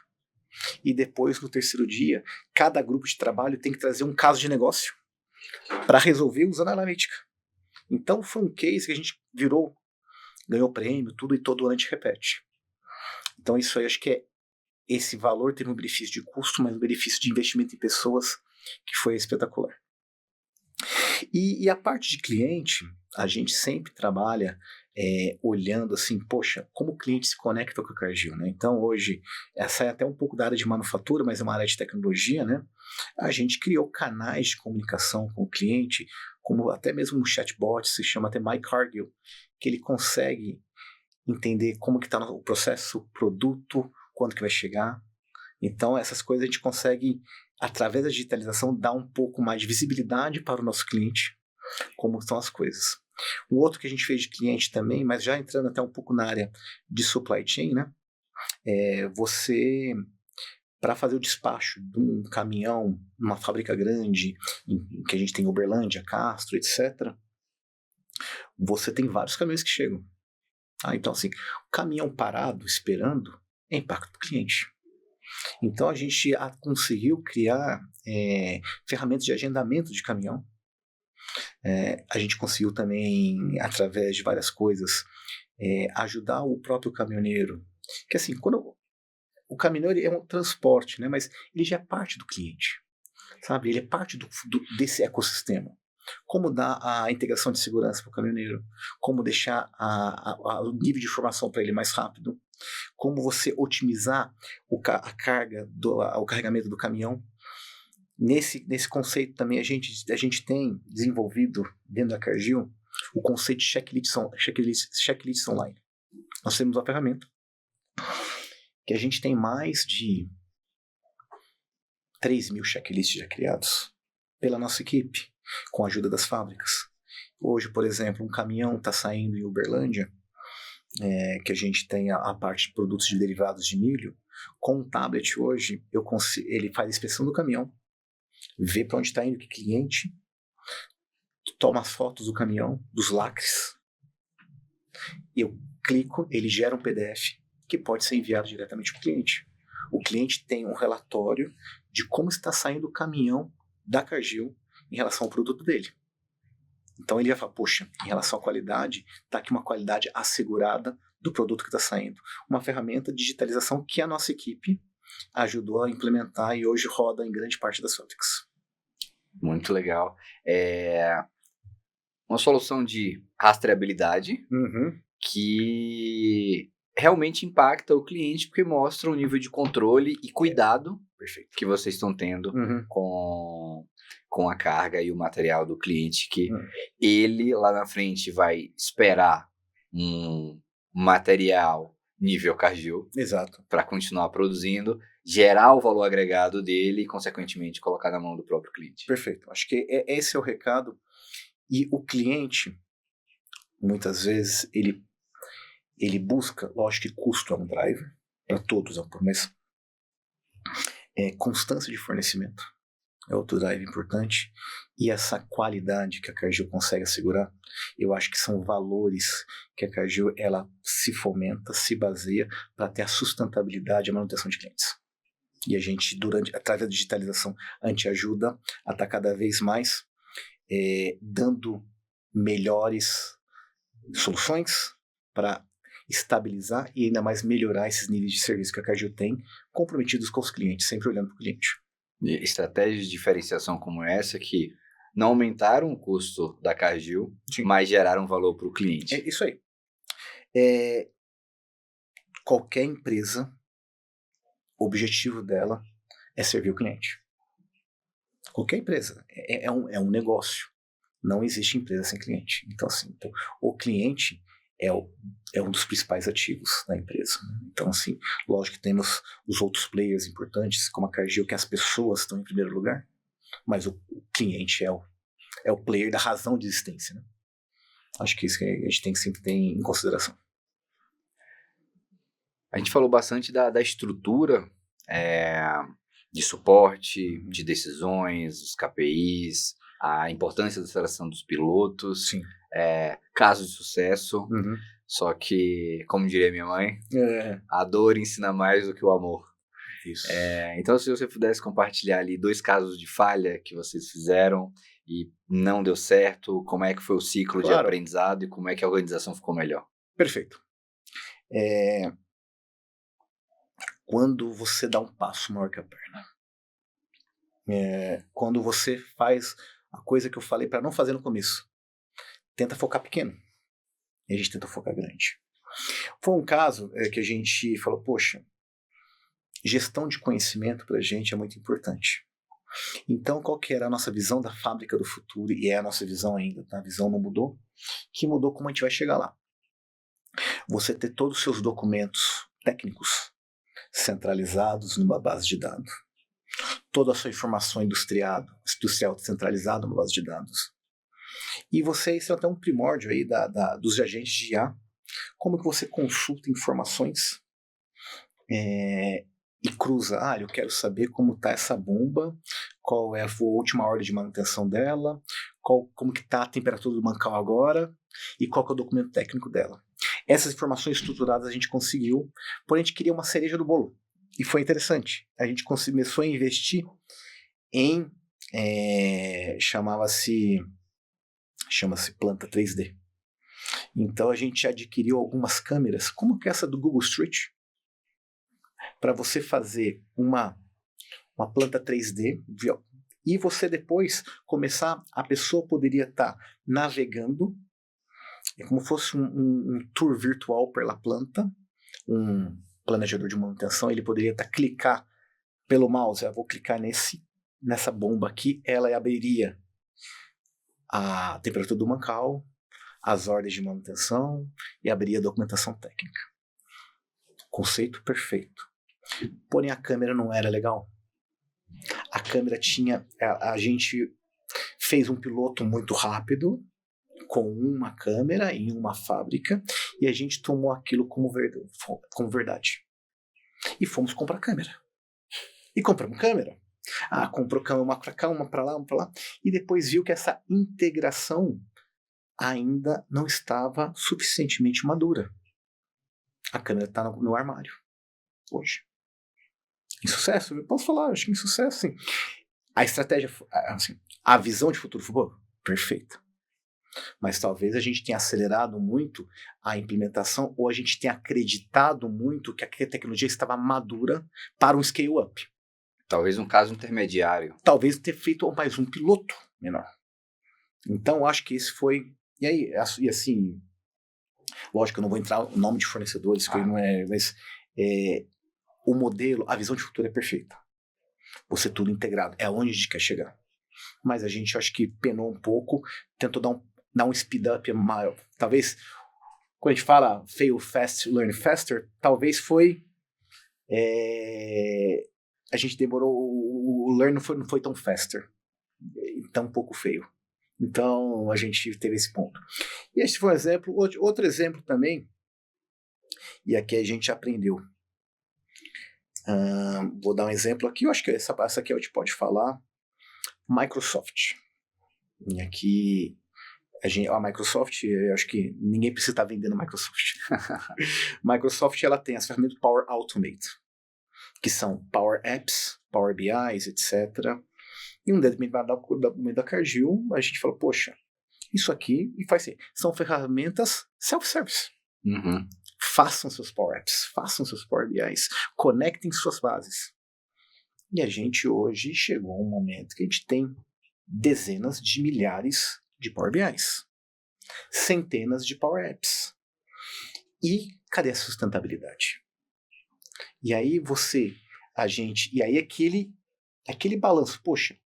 e depois no 3º dia, cada grupo de trabalho tem que trazer um caso de negócio para resolver usando a analítica. Então foi um case que a gente ganhou prêmio, tudo, e todo ano a gente repete. Então isso aí, acho que esse valor teve um benefício de custo, mas um benefício de investimento em pessoas que foi espetacular. E a parte de cliente, a gente sempre trabalha olhando assim, poxa, como o cliente se conecta com a Cargill, né? Então hoje, essa é até um pouco da área de manufatura, mas é uma área de tecnologia, né? A gente criou canais de comunicação com o cliente, como até mesmo um chatbot, se chama até My Cargill, que ele consegue entender como que está o processo, o produto, quando que vai chegar. Então essas coisas a gente consegue, através da digitalização, dar um pouco mais de visibilidade para o nosso cliente, como estão as coisas. Um outro que a gente fez de cliente também, mas já entrando até um pouco na área de supply chain, né? Você, para fazer o despacho de um caminhão, numa fábrica grande, que a gente tem em Uberlândia, Castro, etc., você tem vários caminhões que chegam. Então, assim, o caminhão parado, esperando, é impacto para o cliente. Então, a gente conseguiu criar ferramentas de agendamento de caminhão. A gente conseguiu também, através de várias coisas, ajudar o próprio caminhoneiro. Que assim, quando o caminhoneiro é um transporte, né, mas ele já é parte do cliente, sabe? Ele é parte desse ecossistema. Como dar a integração de segurança para o caminhoneiro, como deixar o nível de informação para ele mais rápido, como você otimizar a carga, o carregamento do caminhão. Nesse conceito também a gente tem desenvolvido dentro da Cargill o conceito de checklists online. Nós temos uma ferramenta que a gente tem mais de 3.000 checklists já criados pela nossa equipe, com a ajuda das fábricas. Hoje, por exemplo, um caminhão está saindo em Uberlândia, que a gente tem a parte de produtos de derivados de milho. Com um tablet hoje, ele faz a inspeção do caminhão, vê para onde está indo o cliente, toma as fotos do caminhão, dos lacres. Eu clico, ele gera um PDF que pode ser enviado diretamente para o cliente. O cliente tem um relatório de como está saindo o caminhão da Cargill em relação ao produto dele. Então ele vai falar, poxa, em relação à qualidade, está aqui uma qualidade assegurada do produto que está saindo. Uma ferramenta de digitalização que a nossa equipe ajudou a implementar e hoje roda em grande parte das fábricas.
Muito legal. Uma solução de rastreabilidade que realmente impacta o cliente, porque mostra o nível de controle e cuidado que vocês estão tendo com a carga e o material do cliente, que ele lá na frente vai esperar um material nível Cargill para continuar produzindo, gerar o valor agregado dele e, consequentemente, colocar na mão do próprio cliente.
Perfeito. Acho que esse é o recado. E o cliente, muitas vezes, ele busca, lógico que custo é um driver, para todos é um promessa, constância de fornecimento é outro drive importante, e essa qualidade que a Cargill consegue assegurar, eu acho que são valores que a Cargill ela se fomenta, se baseia para ter a sustentabilidade e a manutenção de clientes. E a gente, através da digitalização, a gente ajuda a estar cada vez mais dando melhores soluções para estabilizar e ainda mais melhorar esses níveis de serviço que a Cargill tem, comprometidos com os clientes, sempre olhando para o cliente.
Estratégias de diferenciação como essa que não aumentaram o custo da Cargill, mas geraram valor para o cliente.
É isso aí. Qualquer empresa, o objetivo dela é servir o cliente. Qualquer empresa. É um negócio. Não existe empresa sem cliente. Então, assim, o cliente é um dos principais ativos da empresa. Então, assim, lógico que temos os outros players importantes, como a Cargill, que as pessoas estão em primeiro lugar, mas o cliente é o player da razão de existência. Né? Acho que isso que a gente tem que sempre ter em consideração.
A gente falou bastante da estrutura de suporte, de decisões, os KPIs, a importância da seleção dos pilotos, casos de sucesso. Só que, como diria minha mãe, a dor ensina mais do que o amor.
Isso.
Então, se você pudesse compartilhar ali 2 casos de falha que vocês fizeram e não deu certo, como é que foi o ciclo de aprendizado e como é que a organização ficou melhor?
Perfeito. Quando você dá um passo maior que a perna. Quando você faz a coisa que eu falei para não fazer no começo. Tenta focar pequeno. E a gente tenta focar grande. Foi um caso que a gente falou, poxa, gestão de conhecimento para a gente é muito importante. Então, qual que era a nossa visão da fábrica do futuro? E é a nossa visão ainda, tá? A visão não mudou. Que mudou como a gente vai chegar lá. Você ter todos os seus documentos técnicos centralizados numa base de dados. Toda a sua informação industrial centralizada numa base de dados. E isso é até um primórdio aí dos agentes de IA. Como que você consulta informações e cruza, eu quero saber como está essa bomba, qual é a última ordem de manutenção dela, como que está a temperatura do mancal agora e qual que é o documento técnico dela. Essas informações estruturadas a gente conseguiu, porém a gente queria uma cereja do bolo. E foi interessante. A gente começou a investir em, chama-se planta 3D. Então a gente adquiriu algumas câmeras, como que essa do Google Street, para você fazer uma planta 3D e você depois a pessoa poderia estar navegando, é como se fosse um tour virtual pela planta, um planejador de manutenção, ele poderia clicar pelo mouse, vou clicar nessa bomba aqui, ela abriria a temperatura do mancal, as ordens de manutenção e abriria a documentação técnica. Conceito perfeito. Porém, a câmera não era legal. A câmera a gente fez um piloto muito rápido, com uma câmera em uma fábrica, e a gente tomou aquilo como verdade. E fomos comprar câmera. E compramos câmera. Comprou uma para cá, uma para lá, uma para lá. E depois viu que essa integração ainda não estava suficientemente madura. A câmera está no armário. Hoje. Insucesso? Eu posso falar, acho que insucesso, sim. A estratégia, assim, a visão de futuro foi boa? Perfeita. Mas talvez a gente tenha acelerado muito a implementação ou a gente tenha acreditado muito que a tecnologia estava madura para um scale-up.
Talvez um caso intermediário.
Talvez ter feito mais um piloto menor. Então, eu acho que esse foi... E aí, e assim, lógico que eu não vou entrar no nome de fornecedores, que não é... Mas o modelo, a visão de futuro é perfeita. Você tudo integrado, é onde a gente quer chegar. Mas a gente, acho que penou um pouco, tentou dar um speed up maior. Talvez, quando a gente fala fail fast, learn faster, talvez foi... a gente demorou, o learn não foi tão faster, tão pouco feio. Então, a gente teve esse ponto. E esse foi um exemplo. Outro exemplo também, e aqui a gente aprendeu. Vou dar um exemplo aqui, eu acho que essa aqui a gente pode falar. Microsoft. E aqui, a Microsoft, eu acho que ninguém precisa estar vendendo Microsoft. Microsoft, ela tem as ferramentas Power Automate, que são Power Apps, Power BIs, etc. E um determinado da Cargill, a gente falou, poxa, isso aqui, e faz assim, são ferramentas self-service.
Uhum.
Façam seus Power Apps, façam seus Power BIs, conectem suas bases. E a gente hoje chegou a um momento que a gente tem dezenas de milhares de Power BIs, centenas de Power Apps. E cadê a sustentabilidade? E aí aquele balanço, poxa,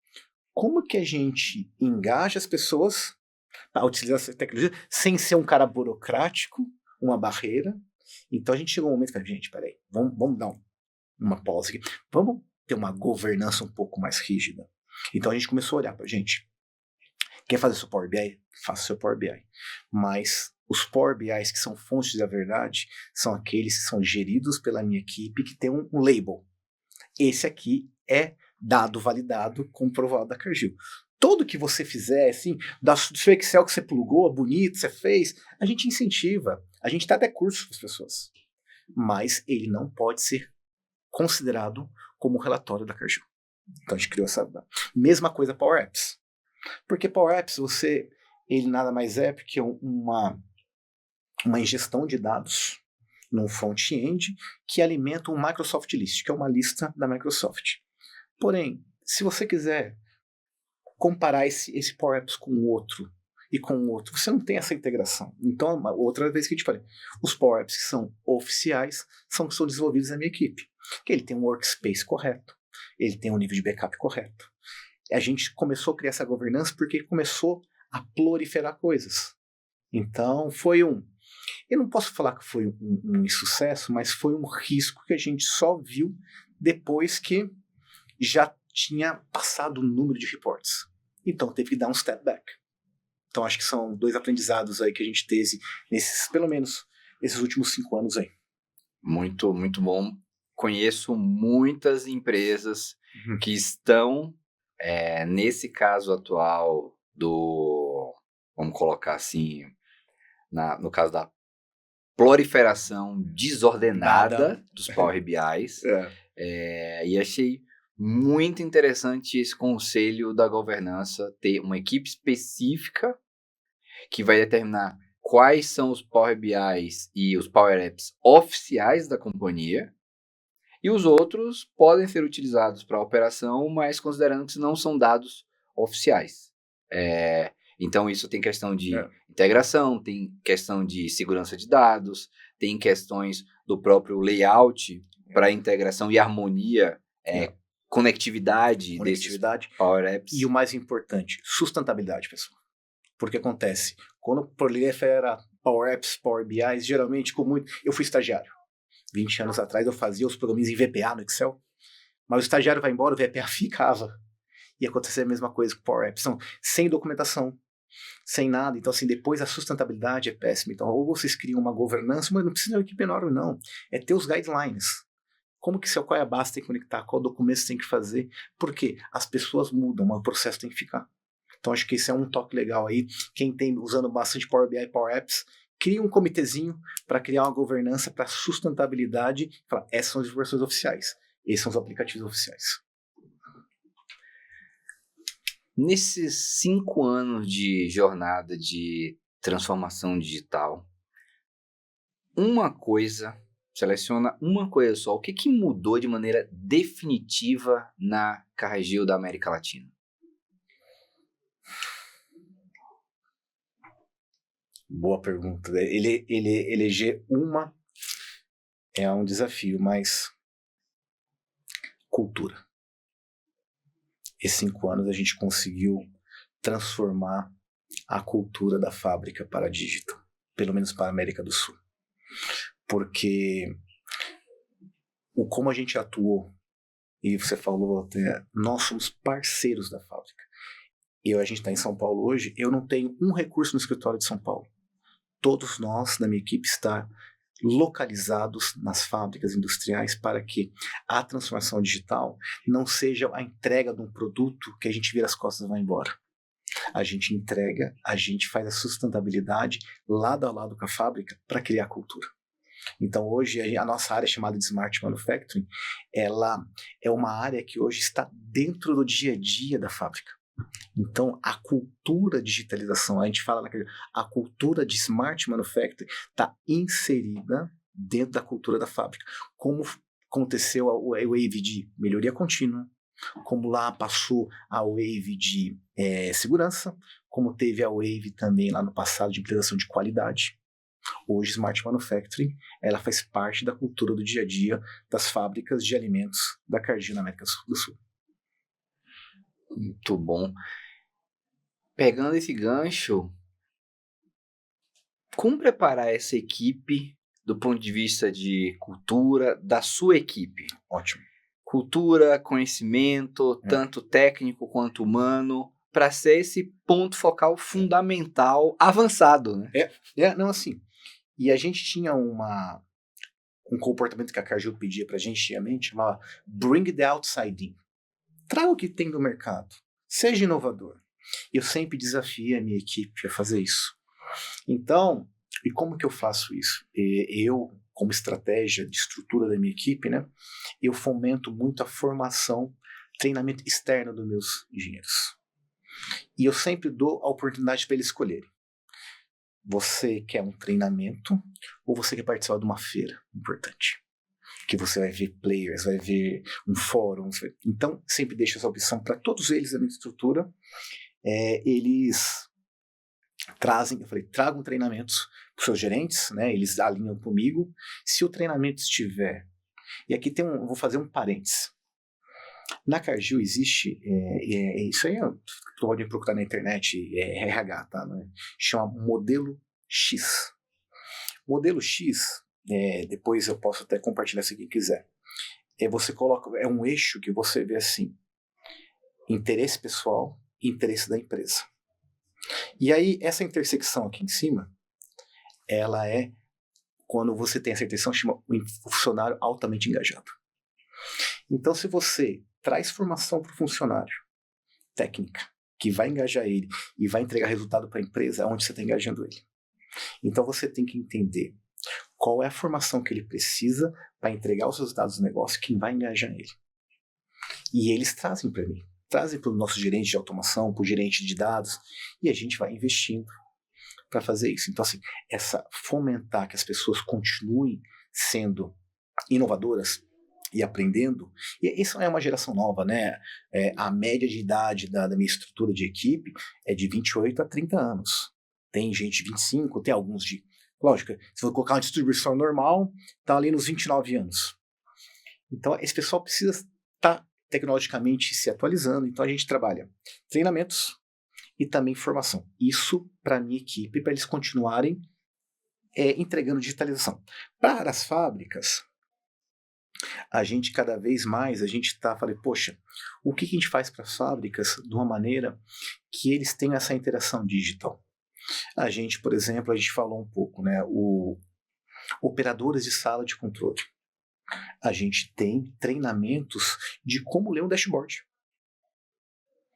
como que a gente engaja as pessoas a utilizar essa tecnologia sem ser um cara burocrático, uma barreira? Então a gente chegou a um momento e falou, gente, peraí, vamos dar uma pausa aqui, vamos ter uma governança um pouco mais rígida. Então a gente começou a olhar para gente, quer fazer seu Power BI? Faça seu Power BI. Mas os Power BIs que são fontes da verdade são aqueles que são geridos pela minha equipe, que tem um label. Esse aqui é dado validado, comprovado da Cargill. Todo que você fizer, assim, do seu Excel que você plugou, bonito, você fez, a gente incentiva. A gente dá até curso para as pessoas. Mas ele não pode ser considerado como relatório da Cargill. Então a gente criou essa... Mesma coisa Power Apps. Porque Power Apps, ele nada mais é porque uma ingestão de dados num front-end que alimenta um Microsoft List, que é uma lista da Microsoft. Porém, se você quiser comparar esse Power Apps com o outro e com o outro, você não tem essa integração. Então, outra vez que a gente falei, os Power Apps que são oficiais são desenvolvidos na minha equipe. Que ele tem um workspace correto, ele tem um nível de backup correto. A gente começou a criar essa governança porque começou a proliferar coisas. Então, eu não posso falar que foi um insucesso, mas foi um risco que a gente só viu depois que já tinha passado o número de reports. Então, teve que dar um step back. Então, acho que são 2 aprendizados aí que a gente teve pelo menos, esses últimos 5 anos aí.
Muito, muito bom. Conheço muitas empresas que estão, nesse caso atual vamos colocar assim, no caso da proliferação desordenada dos Power BIs. E achei muito interessante esse conselho da governança, ter uma equipe específica que vai determinar quais são os Power BIs e os Power Apps oficiais da companhia, e os outros podem ser utilizados para operação, mas considerando que não são dados oficiais. Então isso tem questão de integração, tem questão de segurança de dados, tem questões do próprio layout para integração e harmonia, conectividade desses Power Apps.
E o mais importante, sustentabilidade, pessoal. Porque acontece, quando prolifera Power Apps, Power BIs, geralmente eu fui estagiário. 20 anos atrás eu fazia os programinhos em VBA no Excel, mas o estagiário vai embora, o VBA ficava. E acontecia a mesma coisa com Power Apps, sem documentação, sem nada. Então, assim, depois a sustentabilidade é péssima. Então, ou vocês criam uma governança, mas não precisa de uma equipe enorme, não. É ter os guidelines. Como que qual é a base tem que conectar, qual documento você tem que fazer, porque as pessoas mudam, mas o processo tem que ficar. Então, acho que esse é um toque legal aí. Quem tem usando bastante Power BI e Power Apps, cria um comitezinho para criar uma governança para sustentabilidade. Fala, essas são as versões oficiais, esses são os aplicativos oficiais.
Nesses 5 anos de jornada de transformação digital, uma coisa seleciona uma coisa só. O que mudou de maneira definitiva na Cargill da América Latina?
Boa pergunta. Ele eleger uma é um desafio, mas cultura. Esses 5 anos a gente conseguiu transformar a cultura da fábrica para a digital, pelo menos para a América do Sul. Porque como a gente atuou, e você falou até, nós somos parceiros da fábrica. A gente está em São Paulo hoje, eu não tenho um recurso no escritório de São Paulo. Todos nós, da minha equipe, está localizados nas fábricas industriais para que a transformação digital não seja a entrega de um produto que a gente vira as costas e vai embora. A gente entrega, a gente faz a sustentabilidade lado a lado com a fábrica para criar cultura. Então hoje a nossa área chamada de Smart Manufacturing, ela é uma área que hoje está dentro do dia a dia da fábrica. Então a cultura de digitalização, a gente fala a cultura de Smart Manufacturing está inserida dentro da cultura da fábrica. Como aconteceu a wave de melhoria contínua, como lá passou a wave de segurança, como teve a wave também lá no passado de implementação de qualidade. Hoje, Smart Manufacturing, ela faz parte da cultura do dia a dia das fábricas de alimentos da Cargill na América do Sul.
Muito bom. Pegando esse gancho, como preparar essa equipe do ponto de vista de cultura da sua equipe?
Ótimo.
Cultura, conhecimento, tanto técnico quanto humano, para ser esse ponto focal fundamental, avançado, né?
Não, assim. E a gente tinha um comportamento que a Cargill pedia pra gente antigamente, chamava Bring the Outside In. Traga o que tem do mercado. Seja inovador. Eu sempre desafiei a minha equipe a fazer isso. Então, e como que eu faço isso? Eu, como estratégia de estrutura da minha equipe, né, eu fomento muito a formação, treinamento externo dos meus engenheiros. E eu sempre dou a oportunidade para eles escolherem. Você quer um treinamento ou você quer participar de uma feira importante? Que você vai ver players, vai ver um fórum. Então, sempre deixo essa opção para todos eles da minha estrutura. Eles trazem, eu falei, tragam treinamentos para os seus gerentes, né? Eles alinham comigo. Se o treinamento estiver... E aqui vou fazer um parênteses. Na Cargill existe, isso aí pode procurar na internet, RH, tá? Né? Chama modelo X. Modelo X, depois eu posso até compartilhar se quem quiser. Você coloca, é um eixo que você vê assim, interesse pessoal e interesse da empresa. E aí, essa intersecção aqui em cima, ela é, quando você tem essa intersecção, chama um funcionário altamente engajado. Então, se você traz formação para o funcionário, técnica, que vai engajar ele e vai entregar resultado para a empresa, é onde você está engajando ele. Então, você tem que entender qual é a formação que ele precisa para entregar os resultados do negócio, que vai engajar ele. E eles trazem para mim, trazem para o nosso gerente de automação, para o gerente de dados, e a gente vai investindo para fazer isso. Então, assim, fomentar que as pessoas continuem sendo inovadoras e aprendendo, e isso é uma geração nova, né? A média de idade da minha estrutura de equipe é de 28 a 30 anos. Tem gente de 25, tem alguns de... Lógico, se for colocar uma distribuição normal, tá ali nos 29 anos. Então, esse pessoal precisa estar tecnologicamente se atualizando, então a gente trabalha treinamentos e também formação. Isso para a minha equipe, para eles continuarem entregando digitalização. Para as fábricas, a gente cada vez mais, falei, poxa, o que a gente faz para as fábricas de uma maneira que eles tenham essa interação digital? A gente, por exemplo, a gente falou um pouco, né, operadores de sala de controle. A gente tem treinamentos de como ler um dashboard.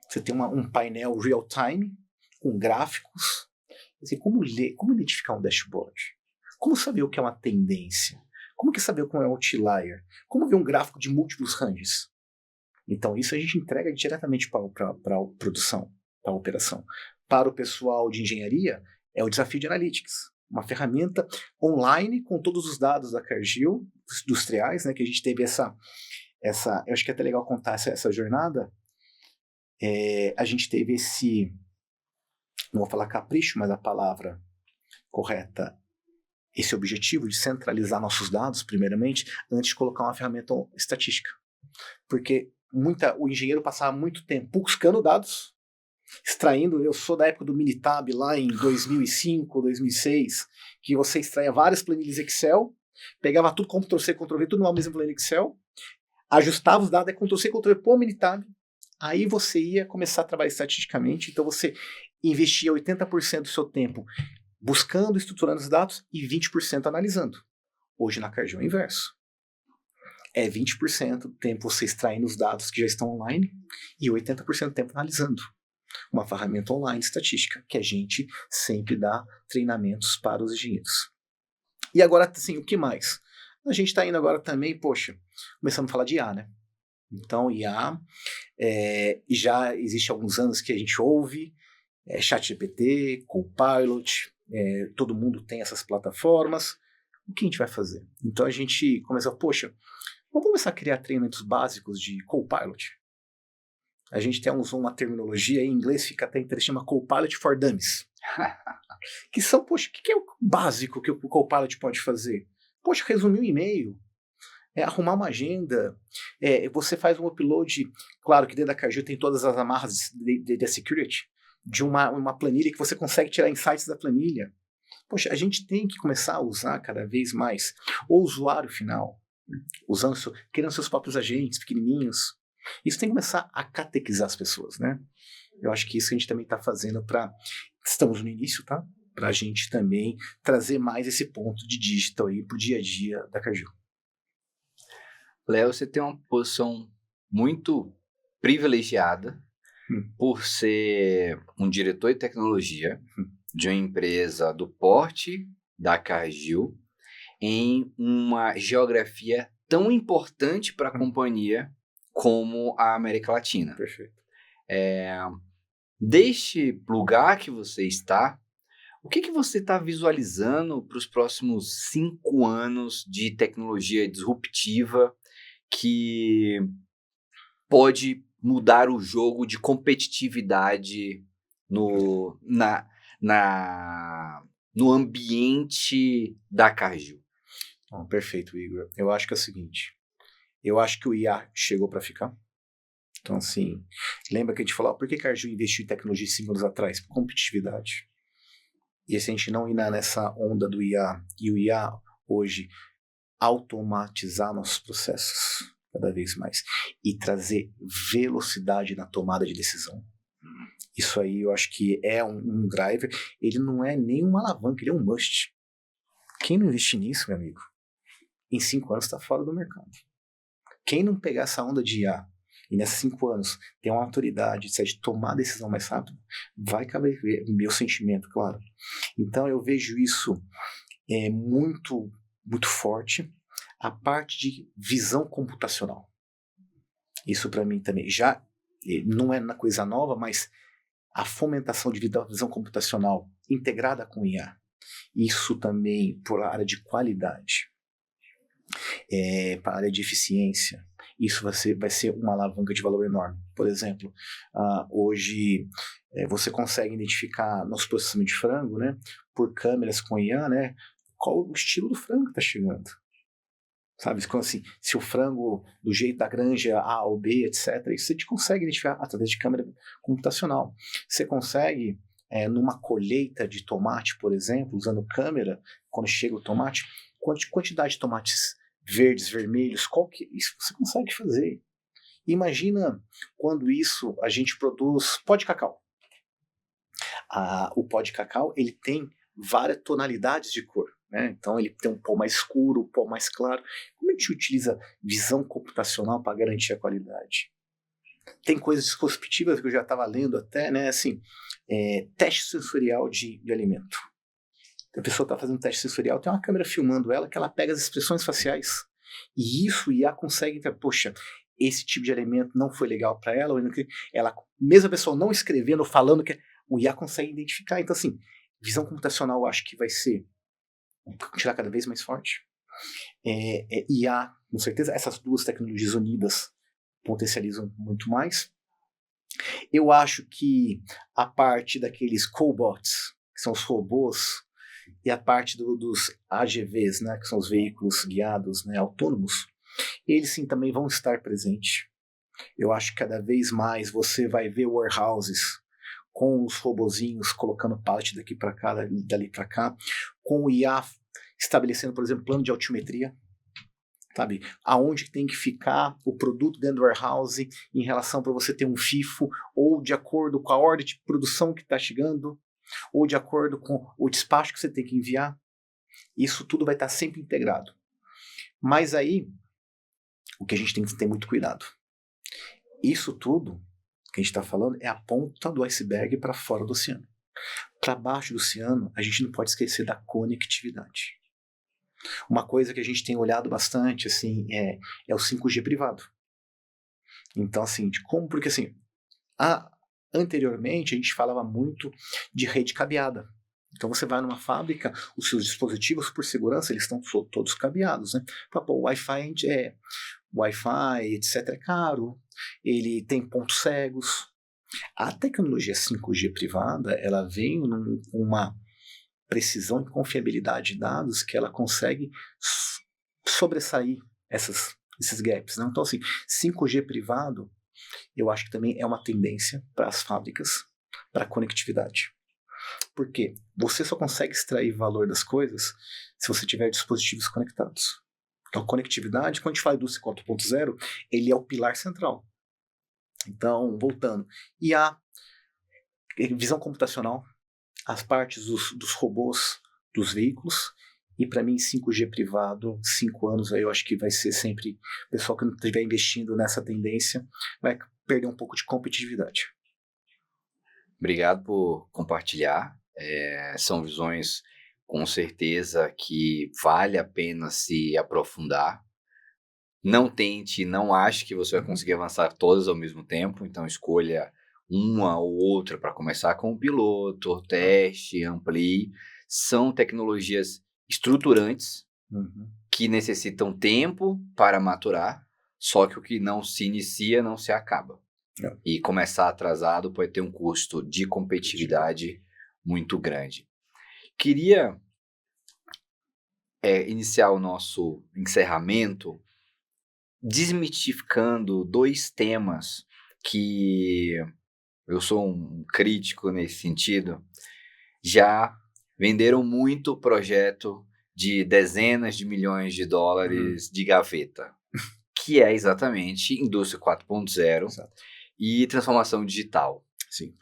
Você tem um painel real-time, com gráficos. Assim, como identificar um dashboard? Como saber o que é uma tendência? Como saber o que é um outlier? Como ver um gráfico de múltiplos ranges? Então, isso a gente entrega diretamente para a produção, para a operação. Para o pessoal de engenharia, é o desafio de analytics. uma ferramenta online com todos os dados da Cargill, industriais, né, que a gente teve essa eu acho que é até legal contar essa jornada. A gente teve não vou falar capricho, mas a palavra correta, esse objetivo de centralizar nossos dados, primeiramente, antes de colocar uma ferramenta estatística. Porque o engenheiro passava muito tempo buscando dados, extraindo. Eu sou da época do Minitab, lá em 2005, 2006, que você extraía várias planilhas Excel, pegava tudo, Ctrl+C, Ctrl+V, tudo numa mesma planilha Excel, ajustava os dados, Ctrl+C, Ctrl+V, pô, Minitab. Aí você ia começar a trabalhar estatisticamente, então você investia 80% do seu tempo buscando, estruturando os dados e 20% analisando. Hoje na Cargill é o inverso. É 20% do tempo você extraindo os dados que já estão online e 80% do tempo analisando. Uma ferramenta online estatística que a gente sempre dá treinamentos para os engenheiros. E agora, assim, o que mais? A gente está indo agora também, começando a falar de IA, né? Então, IA, já existe há alguns anos que a gente ouve, ChatGPT, Copilot, todo mundo tem essas plataformas. O que a gente vai fazer? Então a gente começou, vamos começar a criar treinamentos básicos de Copilot. A gente tem uma terminologia em inglês, fica até interessante, chama Copilot for Dummies. Que são, o que é o básico que o Copilot pode fazer? Resumir um e-mail, arrumar uma agenda, você faz um upload, claro que dentro da Cargill tem todas as amarras de security, de uma planilha que você consegue tirar insights da planilha. A gente tem que começar a usar cada vez mais o usuário final, criando seus próprios agentes pequenininhos. Isso tem que começar a catequizar as pessoas, né? Eu acho que isso que a gente também está fazendo estamos no início, tá? Para a gente também trazer mais esse ponto de digital aí pro dia a dia da Cargill.
Léo, você tem uma posição muito privilegiada por ser um diretor de tecnologia de uma empresa do porte da Cargill em uma geografia tão importante para a companhia como a América Latina.
Perfeito.
Deste lugar que você está, o que você está visualizando para os próximos 5 anos de tecnologia disruptiva que pode mudar o jogo de competitividade no ambiente da Cargill?
Perfeito, Igor. Eu acho que é o seguinte, eu acho que o IA chegou para ficar. Então, assim, lembra que a gente falou, por que a Cargill investiu em tecnologia 5 anos atrás? Por competitividade. E se a gente não ir nessa onda do IA, e o IA hoje automatizar nossos processos cada vez mais e trazer velocidade na tomada de decisão. Isso aí eu acho que é um driver. Ele não é nem uma alavanca, ele é um must. Quem não investir nisso, meu amigo, em 5 anos está fora do mercado. Quem não pegar essa onda de IA e nesses 5 anos ter uma autoridade de tomar a decisão mais rápido, vai caber, meu sentimento, claro. Então eu vejo isso muito, muito forte. A parte de visão computacional. Isso para mim também já não é uma coisa nova, mas a fomentação de visão computacional integrada com IA. Isso também por área de qualidade, para a área de eficiência. Isso vai ser uma alavanca de valor enorme. Por exemplo, hoje você consegue identificar nosso processamento de frango, né, por câmeras com IA, né, qual o estilo do frango que está chegando. Sabe, assim, se o frango do jeito da granja A ou B, etc., isso você consegue identificar através de câmera computacional. Você consegue, numa colheita de tomate, por exemplo, usando câmera, quando chega o tomate, quantidade de tomates verdes, vermelhos, isso você consegue fazer. Imagina quando isso a gente produz pó de cacau. O pó de cacau ele tem várias tonalidades de cor. Então ele tem um pó mais escuro, um pó mais claro. Como a gente utiliza visão computacional para garantir a qualidade? Tem coisas dispositivas que eu já estava lendo até, né? Assim, teste sensorial de alimento. A pessoa está fazendo teste sensorial, tem uma câmera filmando ela que ela pega as expressões faciais. E isso o IA consegue, esse tipo de alimento não foi legal para ela, mesmo a pessoa não escrevendo, falando, que o IA consegue identificar. Então, assim, visão computacional eu acho que vai ser tirar cada vez mais forte. IA, com certeza, essas duas tecnologias unidas potencializam muito mais. Eu acho que a parte daqueles cobots, que são os robôs, e a parte dos AGVs, né, que são os veículos guiados, né, autônomos, eles sim também vão estar presentes. Eu acho que cada vez mais você vai ver warehouses com os robozinhos colocando pallet daqui para cá, dali para cá, com o IA estabelecendo, por exemplo, plano de altimetria, sabe? Aonde tem que ficar o produto dentro do warehouse em relação para você ter um FIFO, ou de acordo com a ordem de produção que está chegando, ou de acordo com o despacho que você tem que enviar. Isso tudo vai estar sempre integrado. Mas aí, o que a gente tem que ter muito cuidado. Isso tudo que a gente está falando é a ponta do iceberg para fora do oceano. Para baixo do oceano, a gente não pode esquecer da conectividade. Uma coisa que a gente tem olhado bastante assim, é o 5G privado. Então, assim, de como, porque assim, anteriormente a gente falava muito de rede cabeada. Então você vai numa fábrica, os seus dispositivos, por segurança, eles estão todos cabeados, né? O Wi-Fi, etc. é caro, ele tem pontos cegos. A tecnologia 5G privada, ela vem com uma precisão e confiabilidade de dados que ela consegue sobressair esses gaps. Né? Então, assim, 5G privado, eu acho que também é uma tendência para as fábricas, para a conectividade. Por quê? Você só consegue extrair valor das coisas se você tiver dispositivos conectados. Então, conectividade, quando a gente fala de indústria 4.0, ele é o pilar central. Então, voltando. E a visão computacional, as partes dos robôs, dos veículos, e para mim 5G privado, 5 anos, aí eu acho que vai ser sempre, o pessoal que não estiver investindo nessa tendência vai perder um pouco de competitividade.
Obrigado por compartilhar. São visões, com certeza, que vale a pena se aprofundar. Não tente, não ache que você vai conseguir avançar todas ao mesmo tempo, então escolha uma ou outra para começar com o piloto, teste, amplie. São tecnologias estruturantes que necessitam tempo para maturar, só que o que não se inicia não se acaba. E começar atrasado pode ter um custo de competitividade muito grande. Queria iniciar o nosso encerramento desmitificando 2 temas que eu sou um crítico nesse sentido. Já venderam muito projeto de dezenas de milhões de dólares de gaveta, que é exatamente indústria 4.0 e transformação digital.
Sim.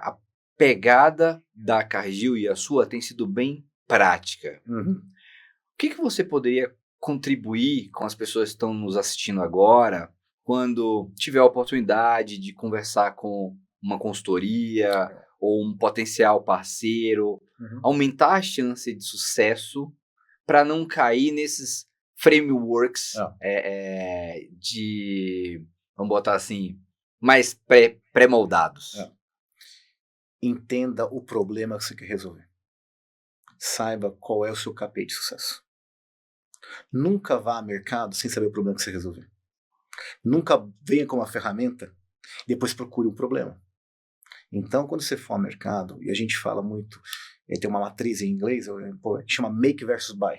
A pegada da Cargill e a sua tem sido bem prática. O que você poderia contribuir com as pessoas que estão nos assistindo agora, quando tiver a oportunidade de conversar com uma consultoria ou um potencial parceiro, aumentar a chance de sucesso para não cair nesses frameworks de, vamos botar assim, mais pré-moldados?
Entenda o problema que você quer resolver. Saiba qual é o seu KPI de sucesso. Nunca vá ao mercado sem saber o problema que você resolver. Nunca venha com uma ferramenta e depois procure um problema. Então, quando você for ao mercado, e a gente fala muito, tem uma matriz em inglês, chama make versus buy.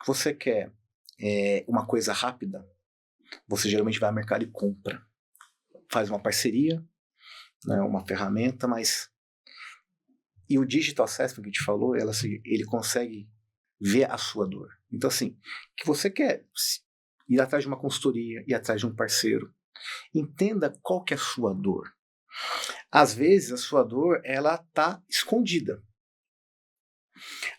Você quer uma coisa rápida, você geralmente vai ao mercado e compra. Faz uma parceria, né, uma ferramenta, mas... E o Digital Assessment que a gente falou, ele consegue ver a sua dor. Então, assim, que você quer ir atrás de uma consultoria, ir atrás de um parceiro, entenda qual que é a sua dor. Às vezes, a sua dor, ela está escondida.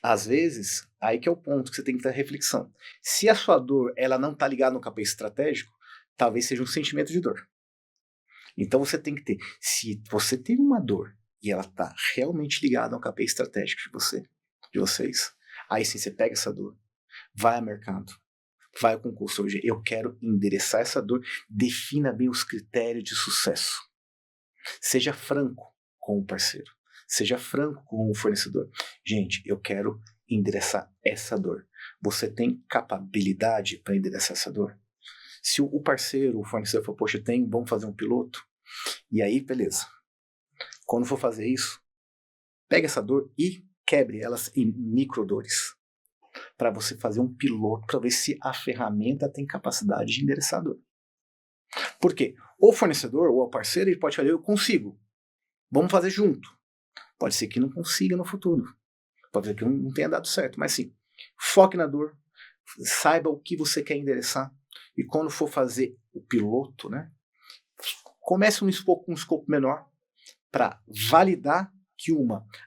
Às vezes, aí que é o ponto que você tem que ter reflexão. Se a sua dor, ela não está ligada no KPI estratégico, talvez seja um sentimento de dor. Então, você tem que ter, se você tem uma dor e ela está realmente ligada ao KPI estratégico de vocês, aí sim, você pega essa dor, vai ao mercado, vai ao concurso hoje. Eu quero endereçar essa dor, defina bem os critérios de sucesso. Seja franco com o parceiro. Seja franco com o fornecedor. Gente, eu quero endereçar essa dor. Você tem capacidade para endereçar essa dor? Se o parceiro, o fornecedor for, poxa, vamos fazer um piloto? E aí, beleza. Quando for fazer isso, pega essa dor e quebre elas em microdores. Para você fazer um piloto, para ver se a ferramenta tem capacidade de endereçar a dor. Por quê? O fornecedor ou o parceiro, ele pode falar, eu consigo. Vamos fazer junto. Pode ser que não consiga no futuro. Pode ser que não tenha dado certo. Mas sim, foque na dor. Saiba o que você quer endereçar. E quando for fazer o piloto, né, comece um escopo menor para validar que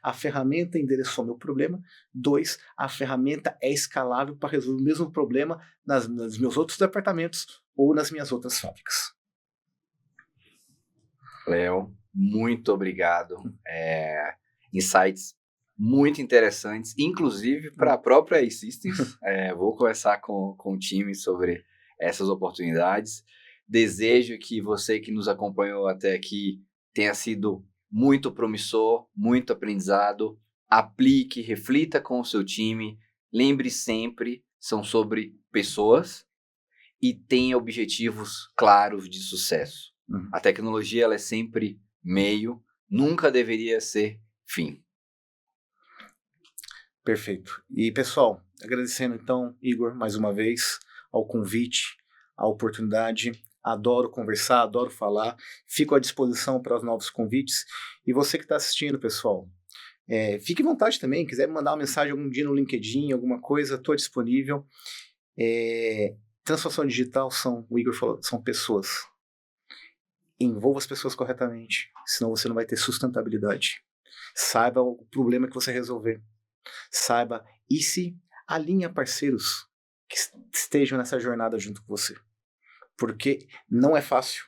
a ferramenta endereçou meu problema, 2, a ferramenta é escalável para resolver o mesmo problema nos meus outros departamentos ou nas minhas outras fábricas.
Léo, muito obrigado. Insights muito interessantes, inclusive para a própria E-Systems. Vou conversar com o time sobre essas oportunidades. Desejo que você que nos acompanhou até aqui tenha sido muito promissor, muito aprendizado. Aplique, reflita com o seu time. Lembre sempre, são sobre pessoas e tenha objetivos claros de sucesso. A tecnologia ela é sempre meio, nunca deveria ser fim.
Perfeito. E pessoal, agradecendo então, Igor, mais uma vez, ao convite, à oportunidade. Adoro conversar, adoro falar. Fico à disposição para os novos convites. E você que está assistindo, pessoal, fique à vontade também. Quiser me mandar uma mensagem algum dia no LinkedIn, alguma coisa, estou disponível. Transformação digital o Igor falou, são pessoas. Envolva as pessoas corretamente, senão você não vai ter sustentabilidade. Saiba o problema que você resolver. Saiba e se alinha parceiros que estejam nessa jornada junto com você. Porque não é fácil.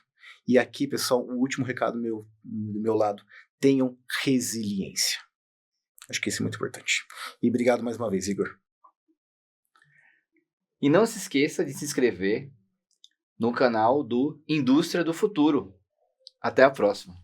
E aqui, pessoal, o último recado do meu lado, tenham resiliência. Acho que isso é muito importante. E obrigado mais uma vez, Igor.
E não se esqueça de se inscrever no canal do Indústria do Futuro. Até a próxima.